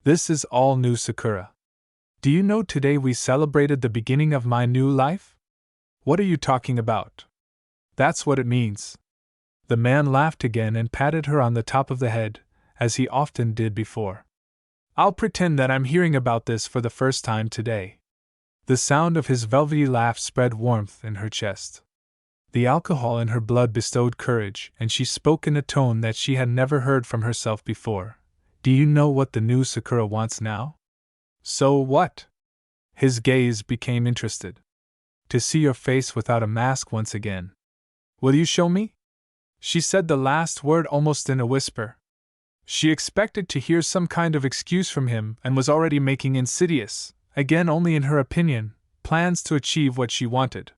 This is all new, Sakura. Do you know today we celebrated the beginning of my new life? What are you talking about? That's what it means. The man laughed again and patted her on the top of the head, as he often did before. I'll pretend that I'm hearing about this for the first time today. The sound of his velvety laugh spread warmth in her chest. The alcohol in her blood bestowed courage, and she spoke in a tone that she had never heard from herself before. Do you know what the new Sakura wants now? So what? His gaze became interested. To see your face without a mask once again. Will you show me? She said the last word almost in a whisper. She expected to hear some kind of excuse from him and was already making insidious, again only in her opinion, plans to achieve what she wanted.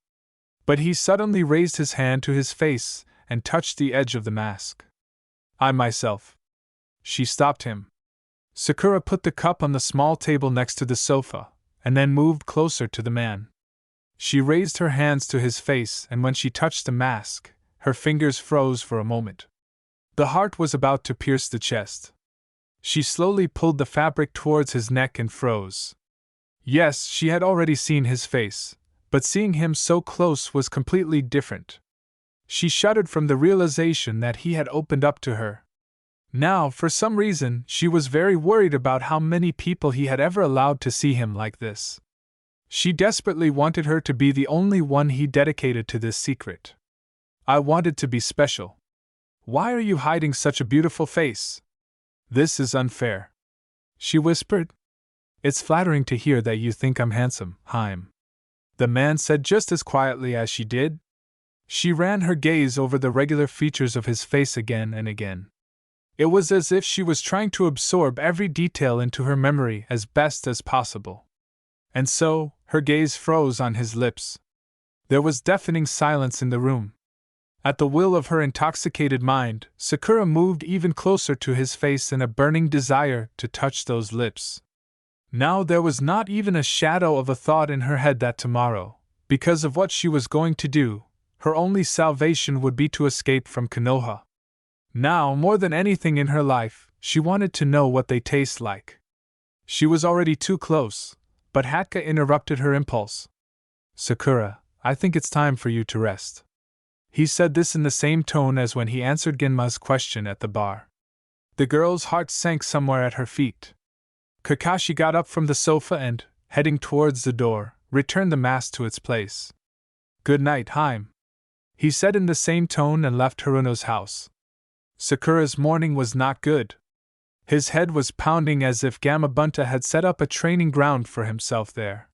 But he suddenly raised his hand to his face and touched the edge of the mask. I myself. She stopped him. Sakura put the cup on the small table next to the sofa, and then moved closer to the man. She raised her hands to his face, and when she touched the mask, her fingers froze for a moment. The heart was about to pierce the chest. She slowly pulled the fabric towards his neck and froze. Yes, she had already seen his face, but seeing him so close was completely different. She shuddered from the realization that he had opened up to her. Now, for some reason, she was very worried about how many people he had ever allowed to see him like this. She desperately wanted her to be the only one he dedicated to this secret. I wanted to be special. Why are you hiding such a beautiful face? This is unfair. She whispered. It's flattering to hear that you think I'm handsome, Haim. The man said just as quietly as she did. She ran her gaze over the regular features of his face again and again. It was as if she was trying to absorb every detail into her memory as best as possible. And so, her gaze froze on his lips. There was deafening silence in the room. At the will of her intoxicated mind, Sakura moved even closer to his face in a burning desire to touch those lips. Now there was not even a shadow of a thought in her head that tomorrow, because of what she was going to do, her only salvation would be to escape from Konoha. Now, more than anything in her life, she wanted to know what they taste like. She was already too close, but Hatka interrupted her impulse. Sakura, I think it's time for you to rest. He said this in the same tone as when he answered Genma's question at the bar. The girl's heart sank somewhere at her feet. Kakashi got up from the sofa and, heading towards the door, returned the mask to its place. Good night, Haim. He said in the same tone and left Haruno's house. Sakura's morning was not good. His head was pounding as if Gamabunta had set up a training ground for himself there.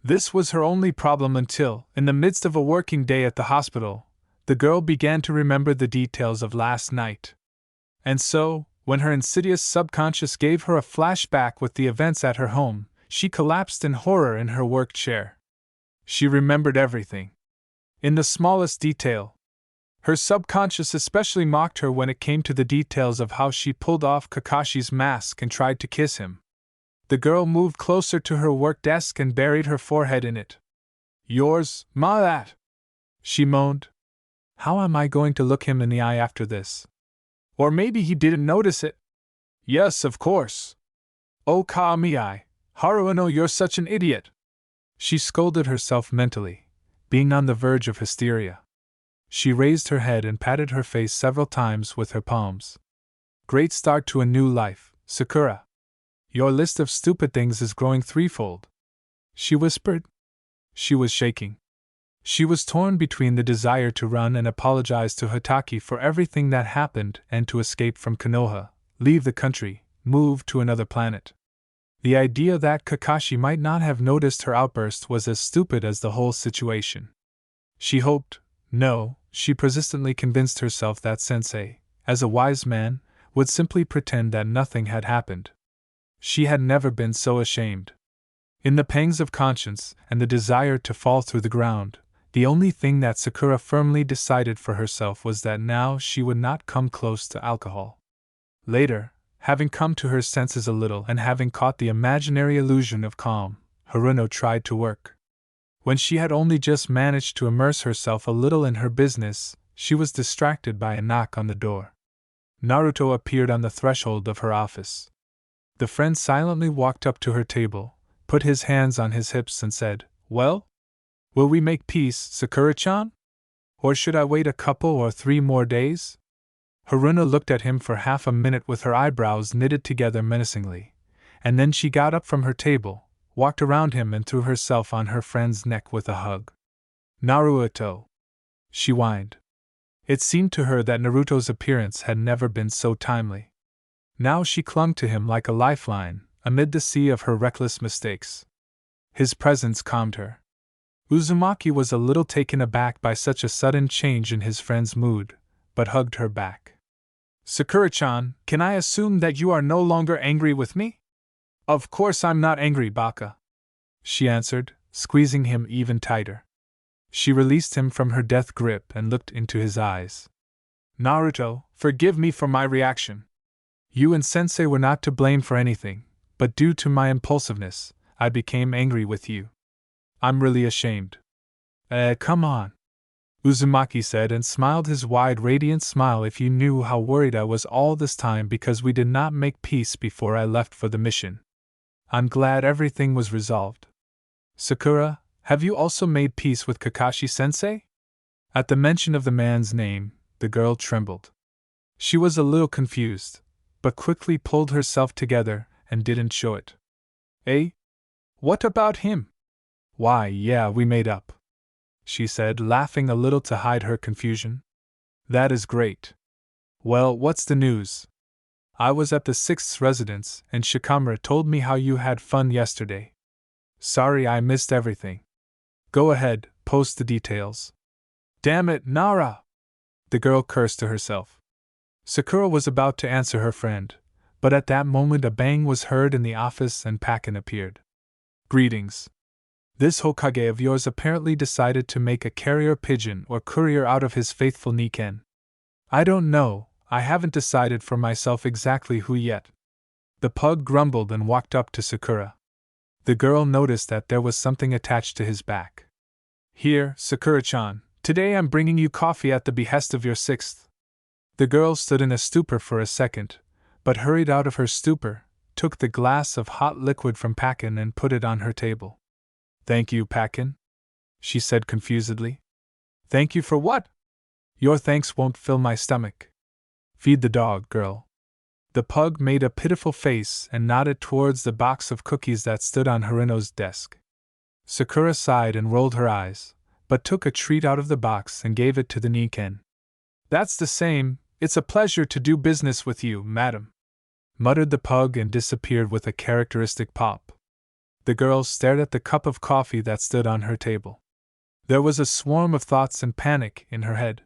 This was her only problem until, in the midst of a working day at the hospital, the girl began to remember the details of last night. And so, when her insidious subconscious gave her a flashback with the events at her home, she collapsed in horror in her work chair. She remembered everything. In the smallest detail. Her subconscious especially mocked her when it came to the details of how she pulled off Kakashi's mask and tried to kiss him. The girl moved closer to her work desk and buried her forehead in it. Yours, ma that? She moaned. How am I going to look him in the eye after this? Or maybe he didn't notice it. Yes, of course. Oh Kaamiai, Haruno, you're such an idiot. She scolded herself mentally, being on the verge of hysteria. She raised her head and patted her face several times with her palms. Great start to a new life, Sakura. Your list of stupid things is growing threefold. She whispered. She was shaking. She was torn between the desire to run and apologize to Hitaki for everything that happened and to escape from Konoha, leave the country, move to another planet. The idea that Kakashi might not have noticed her outburst was as stupid as the whole situation. She hoped, no, she persistently convinced herself that Sensei, as a wise man, would simply pretend that nothing had happened. She had never been so ashamed. In the pangs of conscience and the desire to fall through the ground, the only thing that Sakura firmly decided for herself was that now she would not come close to alcohol. Later, having come to her senses a little and having caught the imaginary illusion of calm, Haruno tried to work. When she had only just managed to immerse herself a little in her business, she was distracted by a knock on the door. Naruto appeared on the threshold of her office. The friend silently walked up to her table, put his hands on his hips and said, Well? Will we make peace, Sakura-chan? Or should I wait a couple or 3 more days? Haruno looked at him for half a minute with her eyebrows knitted together menacingly, and then she got up from her table, walked around him and threw herself on her friend's neck with a hug. Naruto, she whined. It seemed to her that Naruto's appearance had never been so timely. Now she clung to him like a lifeline, amid the sea of her reckless mistakes. His presence calmed her. Uzumaki was a little taken aback by such a sudden change in his friend's mood, but hugged her back. Sakura-chan, can I assume that you are no longer angry with me? Of course I'm not angry, Baka, she answered, squeezing him even tighter. She released him from her death grip and looked into his eyes. Naruto, forgive me for my reaction. You and Sensei were not to blame for anything, but due to my impulsiveness, I became angry with you. I'm really ashamed. Come on. Uzumaki said and smiled his wide, radiant smile. If you knew how worried I was all this time because we did not make peace before I left for the mission. I'm glad everything was resolved. Sakura, have you also made peace with Kakashi-sensei? At the mention of the man's name, the girl trembled. She was a little confused, but quickly pulled herself together and didn't show it. What about him? Why, yeah, we made up, she said, laughing a little to hide her confusion. That is great. Well, what's the news? I was at the 6th residence and Shikamura told me how you had fun yesterday. Sorry I missed everything. Go ahead, post the details. Damn it, Nara! The girl cursed to herself. Sakura was about to answer her friend, but at that moment a bang was heard in the office and Pakken appeared. Greetings. This Hokage of yours apparently decided to make a carrier pigeon or courier out of his faithful Niken. I don't know, I haven't decided for myself exactly who yet. The pug grumbled and walked up to Sakura. The girl noticed that there was something attached to his back. Here, Sakura-chan, today I'm bringing you coffee at the behest of your 6th. The girl stood in a stupor for a second, but hurried out of her stupor, took the glass of hot liquid from Pakken and put it on her table. Thank you, Pakken, she said confusedly. Thank you for what? Your thanks won't fill my stomach. Feed the dog, girl. The pug made a pitiful face and nodded towards the box of cookies that stood on Harino's desk. Sakura sighed and rolled her eyes, but took a treat out of the box and gave it to the Niken. That's the same, it's a pleasure to do business with you, madam, muttered the pug and disappeared with a characteristic pop. The girl stared at the cup of coffee that stood on her table. There was a swarm of thoughts and panic in her head.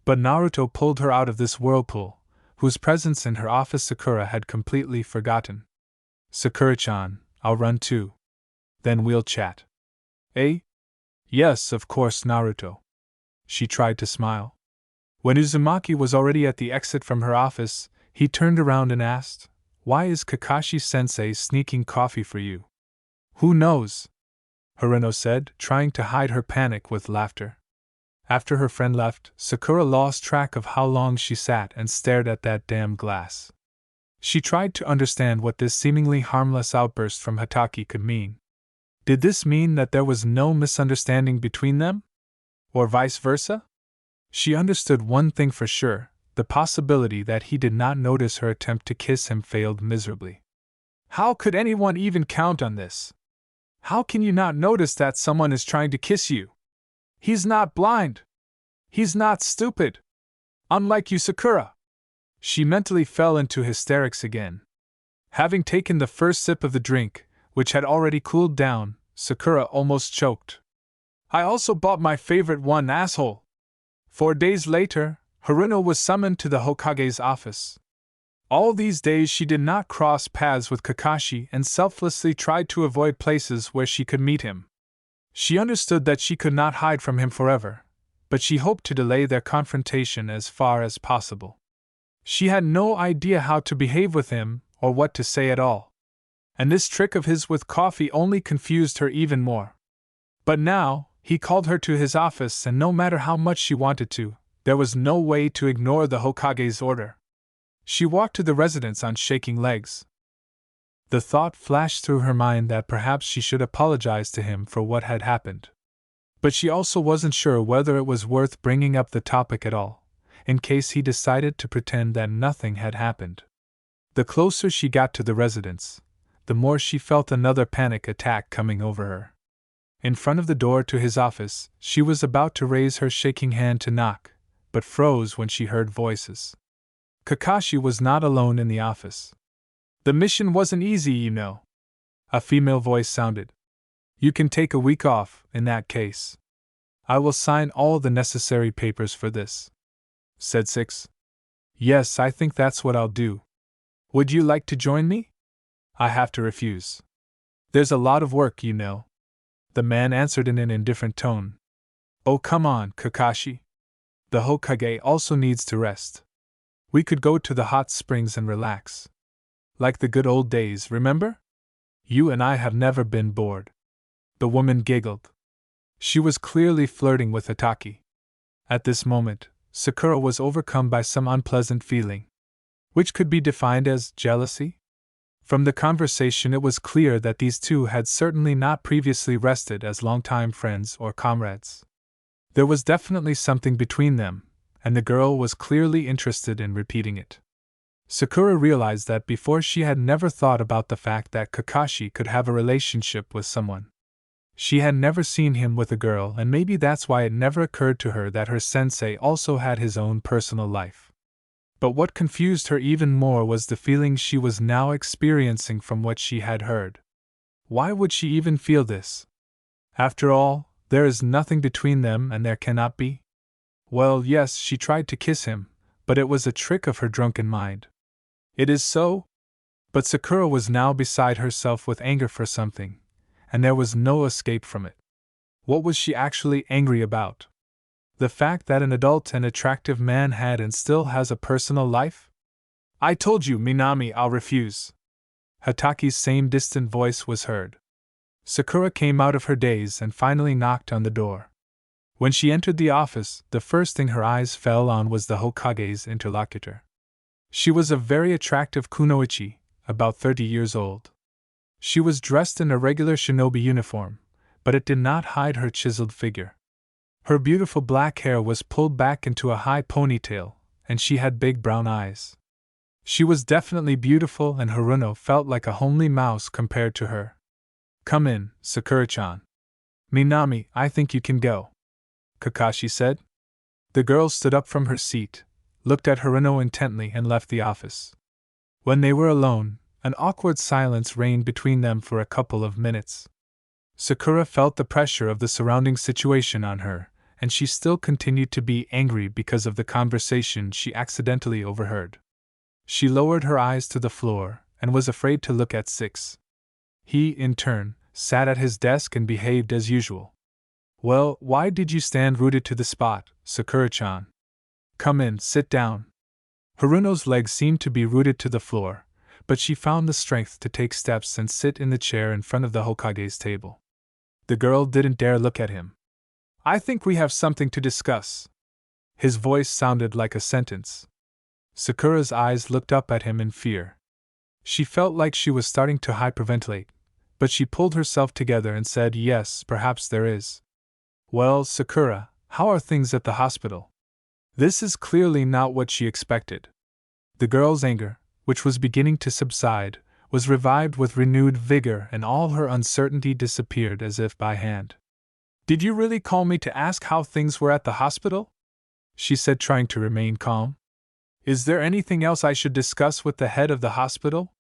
But Naruto pulled her out of this whirlpool, whose presence in her office Sakura had completely forgotten. Sakura-chan, I'll run too. Then we'll chat. Yes, of course, Naruto. She tried to smile. When Uzumaki was already at the exit from her office, he turned around and asked, Why is Kakashi-sensei sneaking coffee for you? Who knows? Harino said, trying to hide her panic with laughter. After her friend left, Sakura lost track of how long she sat and stared at that damn glass. She tried to understand what this seemingly harmless outburst from Hatake could mean. Did this mean that there was no misunderstanding between them? Or vice versa? She understood one thing for sure, the possibility that he did not notice her attempt to kiss him failed miserably. How could anyone even count on this? How can you not notice that someone is trying to kiss you? He's not blind. He's not stupid. Unlike you, Sakura. She mentally fell into hysterics again. Having taken the first sip of the drink, which had already cooled down, Sakura almost choked. I also bought my favorite one, asshole. 4 days later, Harino was summoned to the Hokage's office. All these days she did not cross paths with Kakashi and selflessly tried to avoid places where she could meet him. She understood that she could not hide from him forever, but she hoped to delay their confrontation as far as possible. She had no idea how to behave with him or what to say at all. And this trick of his with coffee only confused her even more. But now, he called her to his office and no matter how much she wanted to, there was no way to ignore the Hokage's order. She walked to the residence on shaking legs. The thought flashed through her mind that perhaps she should apologize to him for what had happened. But she also wasn't sure whether it was worth bringing up the topic at all, in case he decided to pretend that nothing had happened. The closer she got to the residence, the more she felt another panic attack coming over her. In front of the door to his office, she was about to raise her shaking hand to knock, but froze when she heard voices. Kakashi was not alone in the office. The mission wasn't easy, you know. A female voice sounded. You can take a week off, in that case. I will sign all the necessary papers for this, said 6. Yes, I think that's what I'll do. Would you like to join me? I have to refuse. There's a lot of work, you know. The man answered in an indifferent tone. Oh, come on, Kakashi. The Hokage also needs to rest. We could go to the hot springs and relax. Like the good old days, remember? You and I have never been bored. The woman giggled. She was clearly flirting with Hatake. At this moment, Sakura was overcome by some unpleasant feeling, which could be defined as jealousy. From the conversation, it was clear that these two had certainly not previously rested as longtime friends or comrades. There was definitely something between them, and the girl was clearly interested in repeating it. Sakura realized that before she had never thought about the fact that Kakashi could have a relationship with someone. She had never seen him with a girl, and maybe that's why it never occurred to her that her sensei also had his own personal life. But what confused her even more was the feeling she was now experiencing from what she had heard. Why would she even feel this? After all, there is nothing between them and there cannot be. Well, yes, she tried to kiss him, but it was a trick of her drunken mind. It is so? But Sakura was now beside herself with anger for something, and there was no escape from it. What was she actually angry about? The fact that an adult and attractive man had and still has a personal life? I told you, Minami, I'll refuse. Hatake's same distant voice was heard. Sakura came out of her daze and finally knocked on the door. When she entered the office, the first thing her eyes fell on was the Hokage's interlocutor. She was a very attractive kunoichi, about 30 years old. She was dressed in a regular shinobi uniform, but it did not hide her chiseled figure. Her beautiful black hair was pulled back into a high ponytail, and she had big brown eyes. She was definitely beautiful, and Haruno felt like a homely mouse compared to her. Come in, Sakura-chan. Minami, I think you can go, Kakashi said. The girl stood up from her seat, looked at Haruno intently, and left the office. When they were alone, an awkward silence reigned between them for a couple of minutes. Sakura felt the pressure of the surrounding situation on her, and she still continued to be angry because of the conversation she accidentally overheard. She lowered her eyes to the floor and was afraid to look at Six. He, in turn, sat at his desk and behaved as usual. Well, why did you stand rooted to the spot, Sakura-chan? Come in, sit down. Haruno's legs seemed to be rooted to the floor, but she found the strength to take steps and sit in the chair in front of the Hokage's table. The girl didn't dare look at him. I think we have something to discuss. His voice sounded like a sentence. Sakura's eyes looked up at him in fear. She felt like she was starting to hyperventilate, but she pulled herself together and said, yes, perhaps there is. Well, Sakura, how are things at the hospital? This is clearly not what she expected. The girl's anger, which was beginning to subside, was revived with renewed vigor, and all her uncertainty disappeared as if by hand. Did you really call me to ask how things were at the hospital? She said, trying to remain calm. Is there anything else I should discuss with the head of the hospital?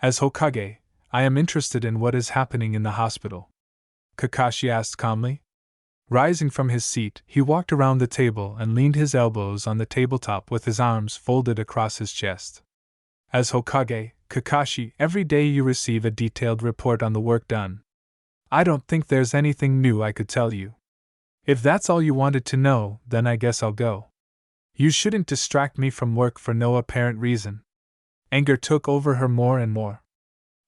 As Hokage, I am interested in what is happening in the hospital, Kakashi asked calmly. Rising from his seat, he walked around the table and leaned his elbows on the tabletop with his arms folded across his chest. As Hokage, Kakashi, every day you receive a detailed report on the work done. I don't think there's anything new I could tell you. If that's all you wanted to know, then I guess I'll go. You shouldn't distract me from work for no apparent reason. Anger took over her more and more.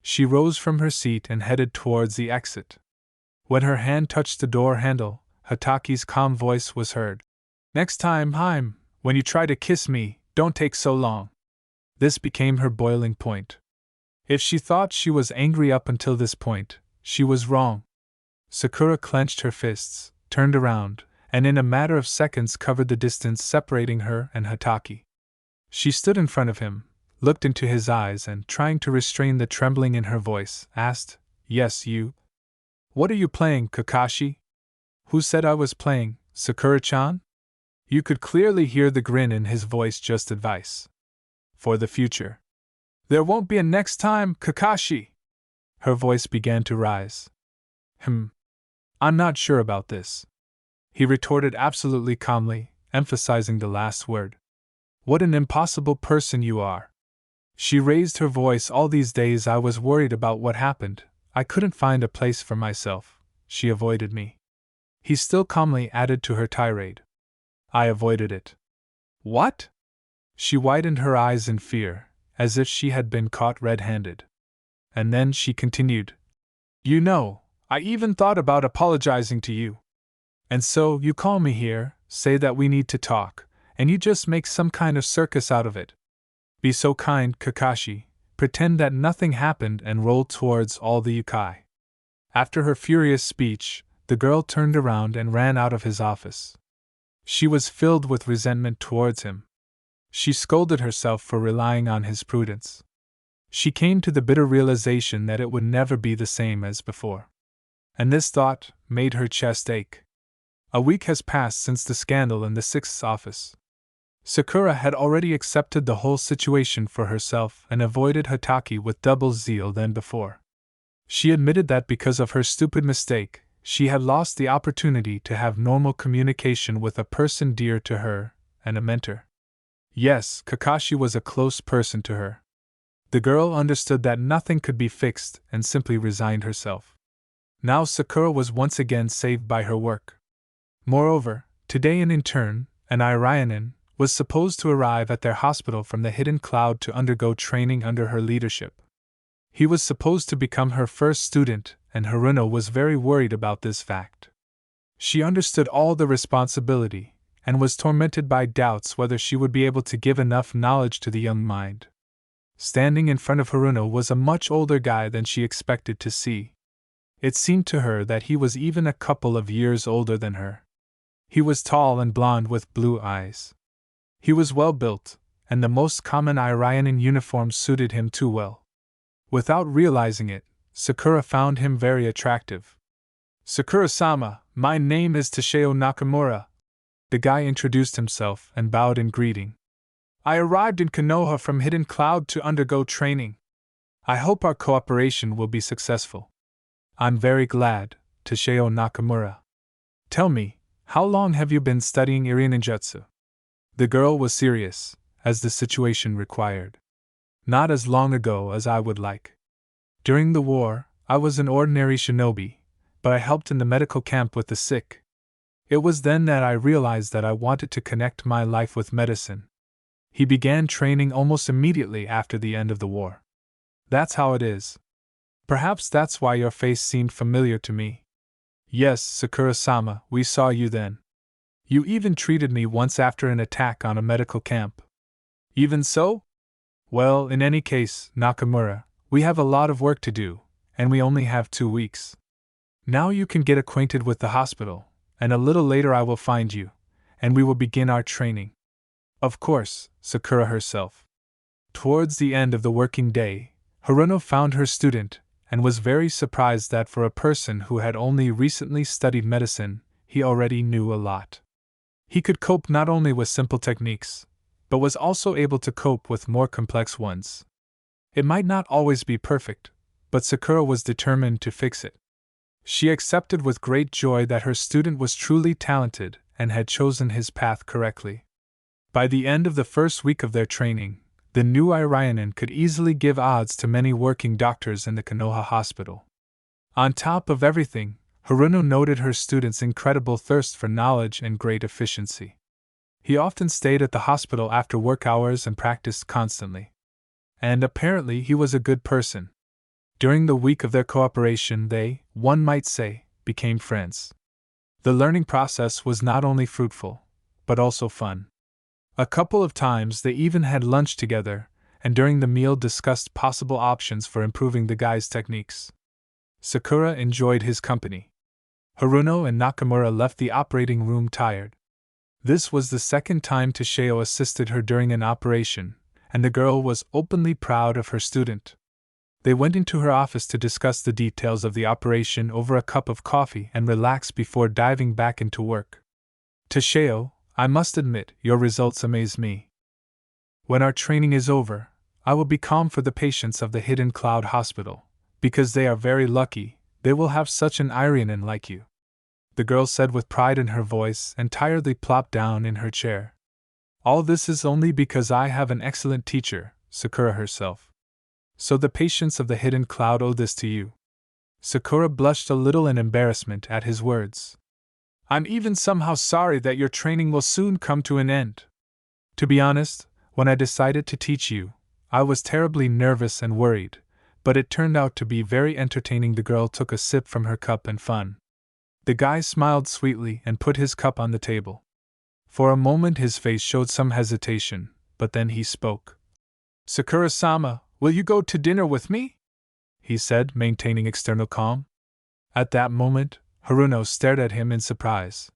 She rose from her seat and headed towards the exit. When her hand touched the door handle, Hatake's calm voice was heard. Next time, when you try to kiss me, don't take so long. This became her boiling point. If she thought she was angry up until this point, she was wrong. Sakura clenched her fists, turned around, and in a matter of seconds covered the distance separating her and Hatake. She stood in front of him, looked into his eyes, and, trying to restrain the trembling in her voice, asked, Yes, you? What are you playing, Kakashi? Who said I was playing, Sakura-chan? You could clearly hear the grin in his voice. Just advice. For the future. There won't be a next time, Kakashi! Her voice began to rise. I'm not sure about this, he retorted absolutely calmly, emphasizing the last word. What an impossible person you are. She raised her voice. All these days I was worried about what happened. I couldn't find a place for myself. She avoided me. He still calmly added to her tirade. I avoided it. What? She widened her eyes in fear, as if she had been caught red-handed. And then she continued. You know, I even thought about apologizing to you. And so you call me here, say that we need to talk, and you just make some kind of circus out of it. Be so kind, Kakashi, pretend that nothing happened and roll towards all the yokai. After her furious speech, the girl turned around and ran out of his office. She was filled with resentment towards him. She scolded herself for relying on his prudence. She came to the bitter realization that it would never be the same as before. And this thought made her chest ache. A week has passed since the scandal in the 6th office. Sakura had already accepted the whole situation for herself and avoided Hatake with double zeal than before. She admitted that because of her stupid mistake, she had lost the opportunity to have normal communication with a person dear to her and a mentor. Yes, Kakashi was a close person to her. The girl understood that nothing could be fixed and simply resigned herself. Now Sakura was once again saved by her work. Moreover, today an intern, an Irionin, was supposed to arrive at their hospital from the Hidden Cloud to undergo training under her leadership. He was supposed to become her first student, and Haruno was very worried about this fact. She understood all the responsibility, and was tormented by doubts whether she would be able to give enough knowledge to the young mind. Standing in front of Haruno was a much older guy than she expected to see. It seemed to her that he was even a couple of years older than her. He was tall and blond with blue eyes. He was well built, and the most common Irionin uniform suited him too well. Without realizing it, Sakura found him very attractive. Sakura-sama, my name is Toshio Nakamura. The guy introduced himself and bowed in greeting. I arrived in Konoha from Hidden Cloud to undergo training. I hope our cooperation will be successful. I'm very glad, Toshio Nakamura. Tell me, how long have you been studying irininjutsu? The girl was serious, as the situation required. Not as long ago as I would like. During the war, I was an ordinary shinobi, but I helped in the medical camp with the sick. It was then that I realized that I wanted to connect my life with medicine. He began training almost immediately after the end of the war. That's how it is. Perhaps that's why your face seemed familiar to me. Yes, Sakura-sama, we saw you then. You even treated me once after an attack on a medical camp. Even so? Well, in any case, Nakamura, we have a lot of work to do, and we only have 2 weeks. Now you can get acquainted with the hospital, and a little later I will find you, and we will begin our training. Of course, Sakura herself. Towards the end of the working day, Haruno found her student, and was very surprised that for a person who had only recently studied medicine, he already knew a lot. He could cope not only with simple techniques, but was also able to cope with more complex ones. It might not always be perfect, but Sakura was determined to fix it. She accepted with great joy that her student was truly talented and had chosen his path correctly. By the end of the first week of their training, the new Irionin could easily give odds to many working doctors in the Konoha hospital. On top of everything, Haruno noted her student's incredible thirst for knowledge and great efficiency. He often stayed at the hospital after work hours and practiced constantly. And apparently he was a good person. During the week of their cooperation they, one might say, became friends. The learning process was not only fruitful, but also fun. A couple of times they even had lunch together, and during the meal discussed possible options for improving the guy's techniques. Sakura enjoyed his company. Haruno and Nakamura left the operating room tired. This was the second time Toshio assisted her during an operation, and the girl was openly proud of her student. They went into her office to discuss the details of the operation over a cup of coffee and relax before diving back into work. Toshio, I must admit, your results amaze me. When our training is over, I will be calm for the patients of the Hidden Cloud Hospital, because they are very lucky, they will have such an Irionin like you. The girl said with pride in her voice and tiredly plopped down in her chair. All this is only because I have an excellent teacher, Sakura herself. So the patients of the Hidden Cloud owe this to you. Sakura blushed a little in embarrassment at his words. I'm even somehow sorry that your training will soon come to an end. To be honest, when I decided to teach you, I was terribly nervous and worried, but it turned out to be very entertaining. The girl took a sip from her cup in fun. The guy smiled sweetly and put his cup on the table. For a moment his face showed some hesitation, but then he spoke. Sakura-sama, will you go to dinner with me? He said, maintaining external calm. At that moment, Haruno stared at him in surprise.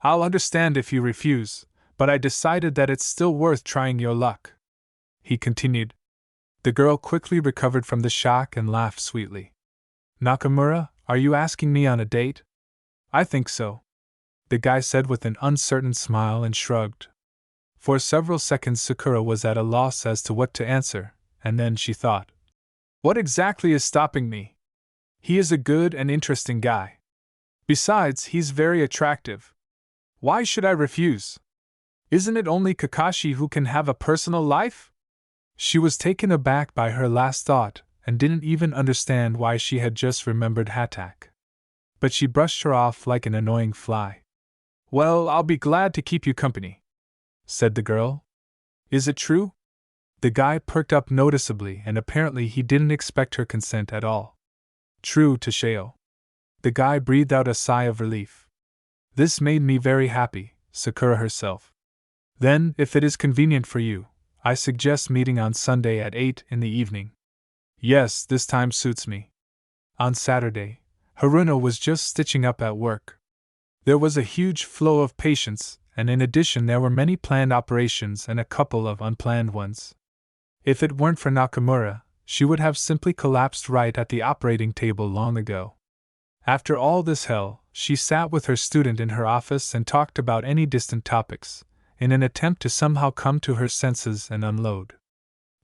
I'll understand if you refuse, but I decided that it's still worth trying your luck, he continued. The girl quickly recovered from the shock and laughed sweetly. Nakamura, are you asking me on a date? I think so, the guy said with an uncertain smile and shrugged. For several seconds Sakura was at a loss as to what to answer, and then she thought. What exactly is stopping me? He is a good and interesting guy. Besides, he's very attractive. Why should I refuse? Isn't it only Kakashi who can have a personal life? She was taken aback by her last thought and didn't even understand why she had just remembered Hatak. But she brushed her off like an annoying fly. Well, I'll be glad to keep you company, said the girl. Is it true? The guy perked up noticeably and apparently he didn't expect her consent at all. True, Toshio. The guy breathed out a sigh of relief. This made me very happy, Sakura herself. Then, if it is convenient for you, I suggest meeting on Sunday at 8 in the evening. Yes, this time suits me. On Saturday, Haruno was just stitching up at work. There was a huge flow of patients, and in addition there were many planned operations and a couple of unplanned ones. If it weren't for Nakamura, she would have simply collapsed right at the operating table long ago. After all this hell, she sat with her student in her office and talked about any distant topics, in an attempt to somehow come to her senses and unload.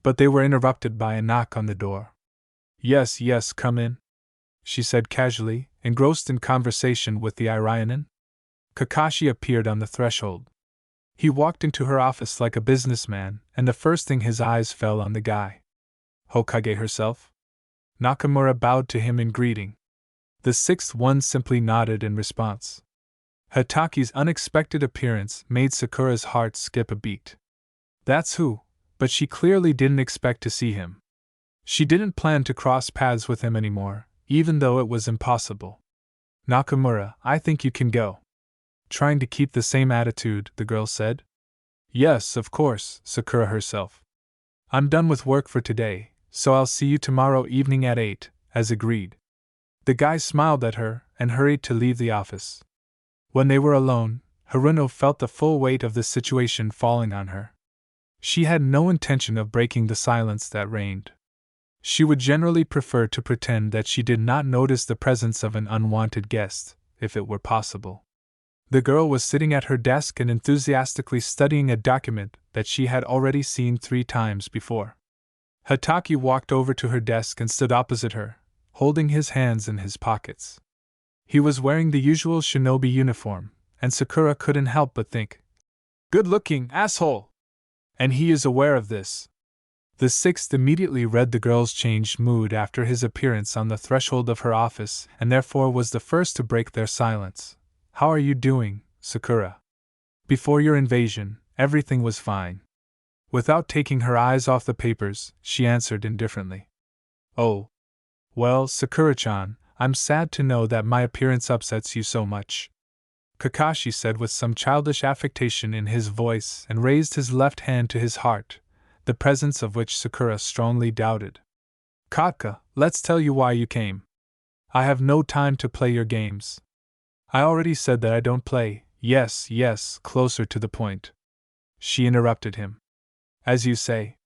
But they were interrupted by a knock on the door. Yes, come in, she said casually, engrossed in conversation with the Irionin. Kakashi appeared on the threshold. He walked into her office like a businessman, and the first thing his eyes fell on the guy. Hokage herself? Nakamura bowed to him in greeting. The sixth one simply nodded in response. Hataki's unexpected appearance made Sakura's heart skip a beat. That's who, but she clearly didn't expect to see him. She didn't plan to cross paths with him anymore, even though it was impossible. Nakamura, I think you can go. Trying to keep the same attitude, the girl said. Yes, of course, Sakura herself. I'm done with work for today, so I'll see you tomorrow evening at 8, as agreed. The guy smiled at her and hurried to leave the office. When they were alone, Haruno felt the full weight of the situation falling on her. She had no intention of breaking the silence that reigned. She would generally prefer to pretend that she did not notice the presence of an unwanted guest, if it were possible. The girl was sitting at her desk and enthusiastically studying a document that she had already seen 3 times before. Hataki walked over to her desk and stood opposite her, holding his hands in his pockets. He was wearing the usual shinobi uniform, and Sakura couldn't help but think, good-looking asshole! And he is aware of this. The sixth immediately read the girl's changed mood after his appearance on the threshold of her office and therefore was the first to break their silence. How are you doing, Sakura? Before your invasion, everything was fine. Without taking her eyes off the papers, she answered indifferently. Oh. Well, Sakura-chan, I'm sad to know that my appearance upsets you so much, Kakashi said with some childish affectation in his voice and raised his left hand to his heart, the presence of which Sakura strongly doubted. Katka, let's tell you why you came. I have no time to play your games. I already said that I don't play. Yes, closer to the point. She interrupted him. As you say.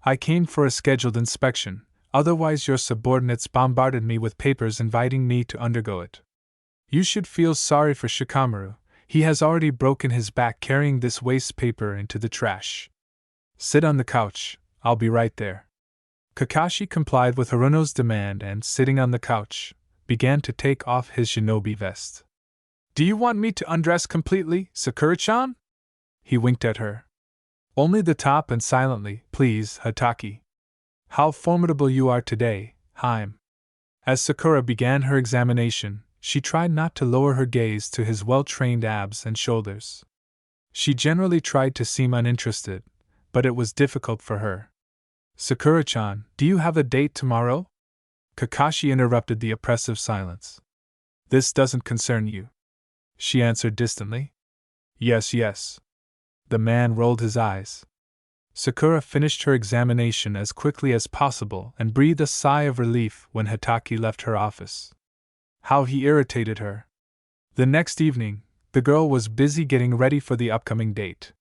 I came for a scheduled inspection, otherwise your subordinates bombarded me with papers inviting me to undergo it. You should feel sorry for Shikamaru, he has already broken his back carrying this waste paper into the trash. Sit on the couch, I'll be right there. Kakashi complied with Haruno's demand and, sitting on the couch, began to take off his shinobi vest. Do you want me to undress completely, Sakura-chan? He winked at her. Only the top and silently, please, Hataki. How formidable you are today, Haim. As Sakura began her examination, she tried not to lower her gaze to his well-trained abs and shoulders. She generally tried to seem uninterested, but it was difficult for her. Sakura-chan, do you have a date tomorrow? Kakashi interrupted the oppressive silence. This doesn't concern you, she answered distantly. Yes, yes. The man rolled his eyes. Sakura finished her examination as quickly as possible and breathed a sigh of relief when Hitaki left her office. How he irritated her. The next evening, the girl was busy getting ready for the upcoming date.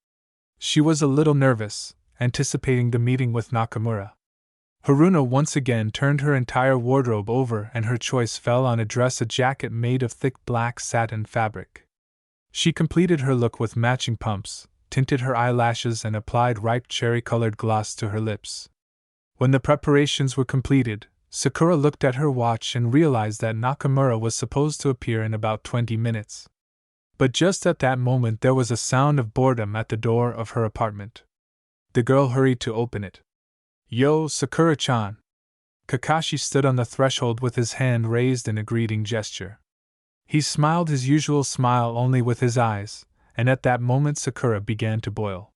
She was a little nervous, anticipating the meeting with Nakamura. Haruno once again turned her entire wardrobe over and her choice fell on a jacket made of thick black satin fabric. She completed her look with matching pumps, tinted her eyelashes and applied ripe cherry-colored gloss to her lips. When the preparations were completed, Sakura looked at her watch and realized that Nakamura was supposed to appear in about 20 minutes. But just at that moment there was a sound of boredom at the door of her apartment. The girl hurried to open it. Yo, Sakura-chan! Kakashi stood on the threshold with his hand raised in a greeting gesture. He smiled his usual smile only with his eyes, and at that moment Sakura began to boil.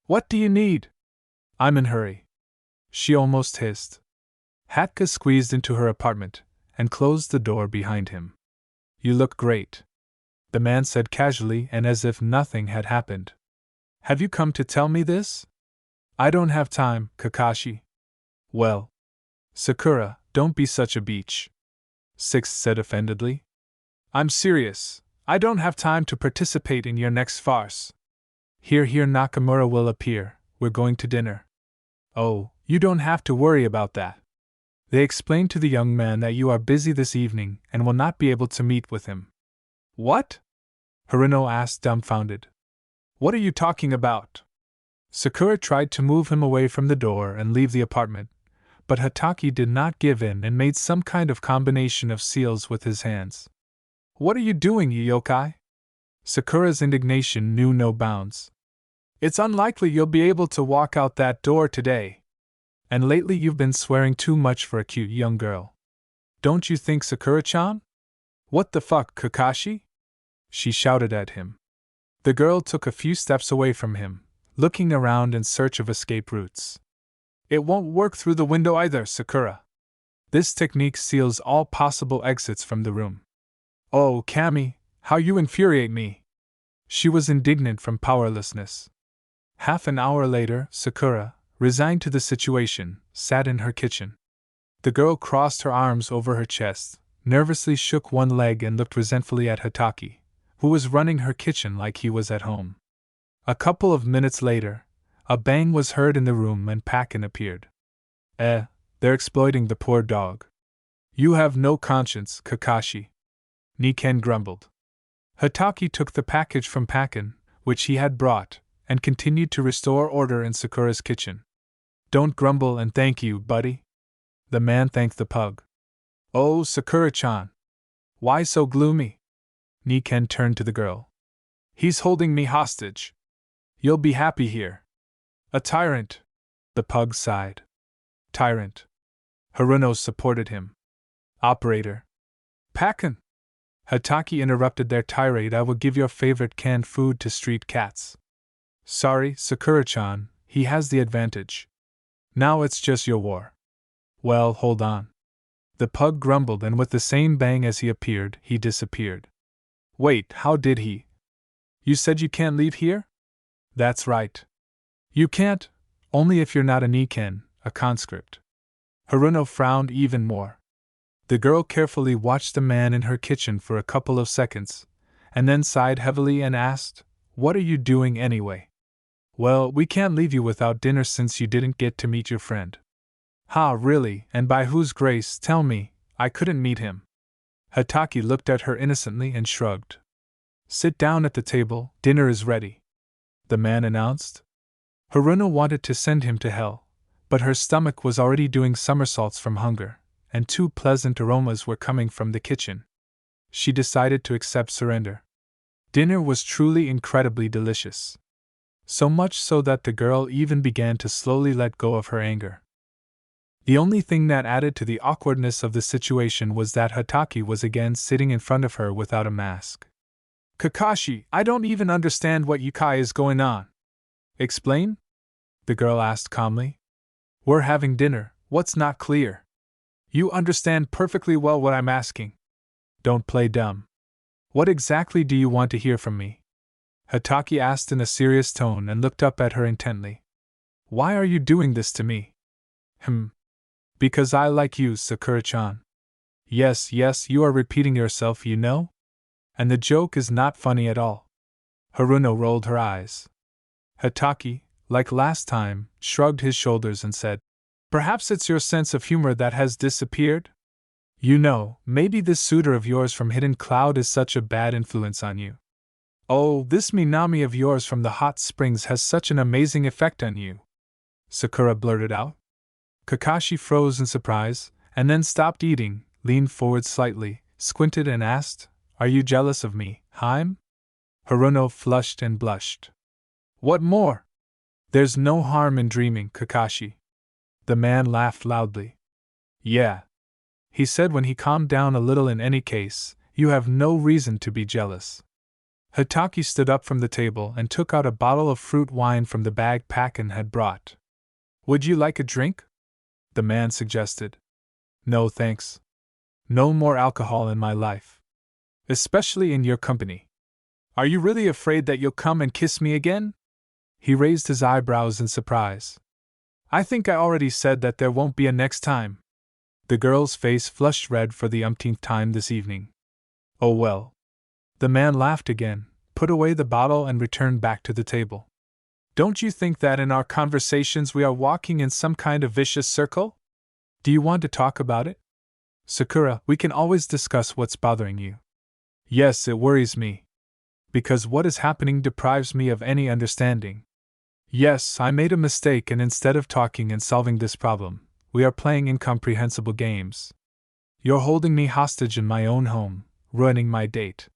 What do you need? I'm in a hurry, she almost hissed. Hatka squeezed into her apartment and closed the door behind him. You look great, the man said casually and as if nothing had happened. Have you come to tell me this? I don't have time, Kakashi. Well, Sakura, don't be such a beach, Sixth said offendedly. I'm serious. I don't have time to participate in your next farce. Here Nakamura will appear, we're going to dinner. Oh, you don't have to worry about that. They explained to the young man that you are busy this evening and will not be able to meet with him. What? Haruno asked dumbfounded. What are you talking about? Sakura tried to move him away from the door and leave the apartment, but Hitaki did not give in and made some kind of combination of seals with his hands. What are you doing, you yokai? Sakura's indignation knew no bounds. It's unlikely you'll be able to walk out that door today. And lately you've been swearing too much for a cute young girl. Don't you think, Sakura-chan? What the fuck, Kakashi? She shouted at him. The girl took a few steps away from him, looking around in search of escape routes. It won't work through the window either, Sakura. This technique seals all possible exits from the room. Oh, Kami, how you infuriate me! She was indignant from powerlessness. Half an hour later, Sakura, resigned to the situation, sat in her kitchen. The girl crossed her arms over her chest, nervously shook one leg and looked resentfully at Hitaki, who was running her kitchen like he was at home. A couple of minutes later, a bang was heard in the room and Pakin appeared. They're exploiting the poor dog. You have no conscience, Kakashi, Niken grumbled. Hitaki took the package from Pakin, which he had brought, and continued to restore order in Sakura's kitchen. Don't grumble and thank you, buddy. The man thanked the pug. Oh, Sakura-chan. Why so gloomy? Niken turned to the girl. He's holding me hostage. You'll be happy here. A tyrant. The pug sighed. Tyrant. Haruno supported him. Operator. Pakin. Hitaki interrupted their tirade. I will give your favorite canned food to street cats. Sorry, Sakura-chan, he has the advantage. Now it's just your war. Well, hold on. The pug grumbled and with the same bang as he appeared, he disappeared. Wait, how did he? You said you can't leave here? That's right. You can't, only if you're not a Niken, a conscript. Haruno frowned even more. The girl carefully watched the man in her kitchen for a couple of seconds, and then sighed heavily and asked, What are you doing anyway? Well, we can't leave you without dinner since you didn't get to meet your friend. Ha, really, and by whose grace, tell me, I couldn't meet him. Hitaki looked at her innocently and shrugged. Sit down at the table, dinner is ready, the man announced. Haruno wanted to send him to hell, but her stomach was already doing somersaults from hunger, and two pleasant aromas were coming from the kitchen. She decided to accept surrender. Dinner was truly incredibly delicious. So much so that the girl even began to slowly let go of her anger. The only thing that added to the awkwardness of the situation was that Hatake was again sitting in front of her without a mask. Kakashi, I don't even understand what yukai is going on. Explain? The girl asked calmly. We're having dinner, what's not clear? You understand perfectly well what I'm asking. Don't play dumb. What exactly do you want to hear from me? Hatake asked in a serious tone and looked up at her intently. Why are you doing this to me? Because I like you, Sakura-chan. Yes, you are repeating yourself, you know? And the joke is not funny at all. Haruno rolled her eyes. Hatake, like last time, shrugged his shoulders and said, Perhaps it's your sense of humor that has disappeared? You know, maybe this suitor of yours from Hidden Cloud is such a bad influence on you. Oh, this Minami of yours from the hot springs has such an amazing effect on you. Sakura blurted out. Kakashi froze in surprise, and then stopped eating, leaned forward slightly, squinted and asked, Are you jealous of me, Haim? Haruno flushed and blushed. What more? There's no harm in dreaming, Kakashi. The man laughed loudly. Yeah. He said when he calmed down a little. In any case, you have no reason to be jealous. Hatake stood up from the table and took out a bottle of fruit wine from the bag Pakin had brought. Would you like a drink? The man suggested. No thanks. No more alcohol in my life. Especially in your company. Are you really afraid that you'll come and kiss me again? He raised his eyebrows in surprise. I think I already said that there won't be a next time. The girl's face flushed red for the umpteenth time this evening. Oh well. The man laughed again, put away the bottle and returned back to the table. Don't you think that in our conversations we are walking in some kind of vicious circle? Do you want to talk about it? Sakura, we can always discuss what's bothering you. Yes, it worries me. Because what is happening deprives me of any understanding. Yes, I made a mistake, and instead of talking and solving this problem, we are playing incomprehensible games. You're holding me hostage in my own home, ruining my date.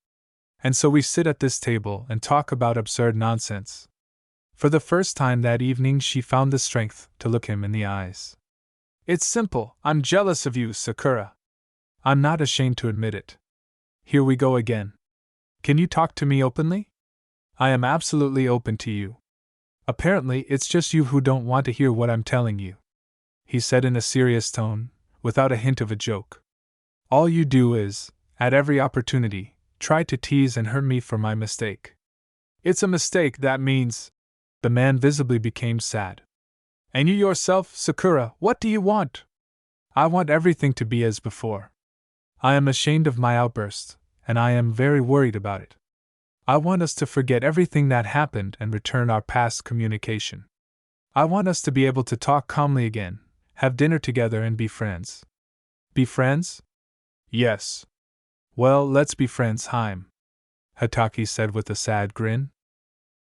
And so we sit at this table and talk about absurd nonsense. For the first time that evening she found the strength to look him in the eyes. It's simple, I'm jealous of you, Sakura. I'm not ashamed to admit it. Here we go again. Can you talk to me openly? I am absolutely open to you. Apparently it's just you who don't want to hear what I'm telling you. He said in a serious tone, without a hint of a joke. All you do is, at every opportunity, try to tease and hurt me for my mistake. It's a mistake, that means... The man visibly became sad. And you yourself, Sakura, what do you want? I want everything to be as before. I am ashamed of my outburst, and I am very worried about it. I want us to forget everything that happened and return our past communication. I want us to be able to talk calmly again, have dinner together and be friends. Be friends? Yes. Well, let's be friends, Haim. Hatake said with a sad grin.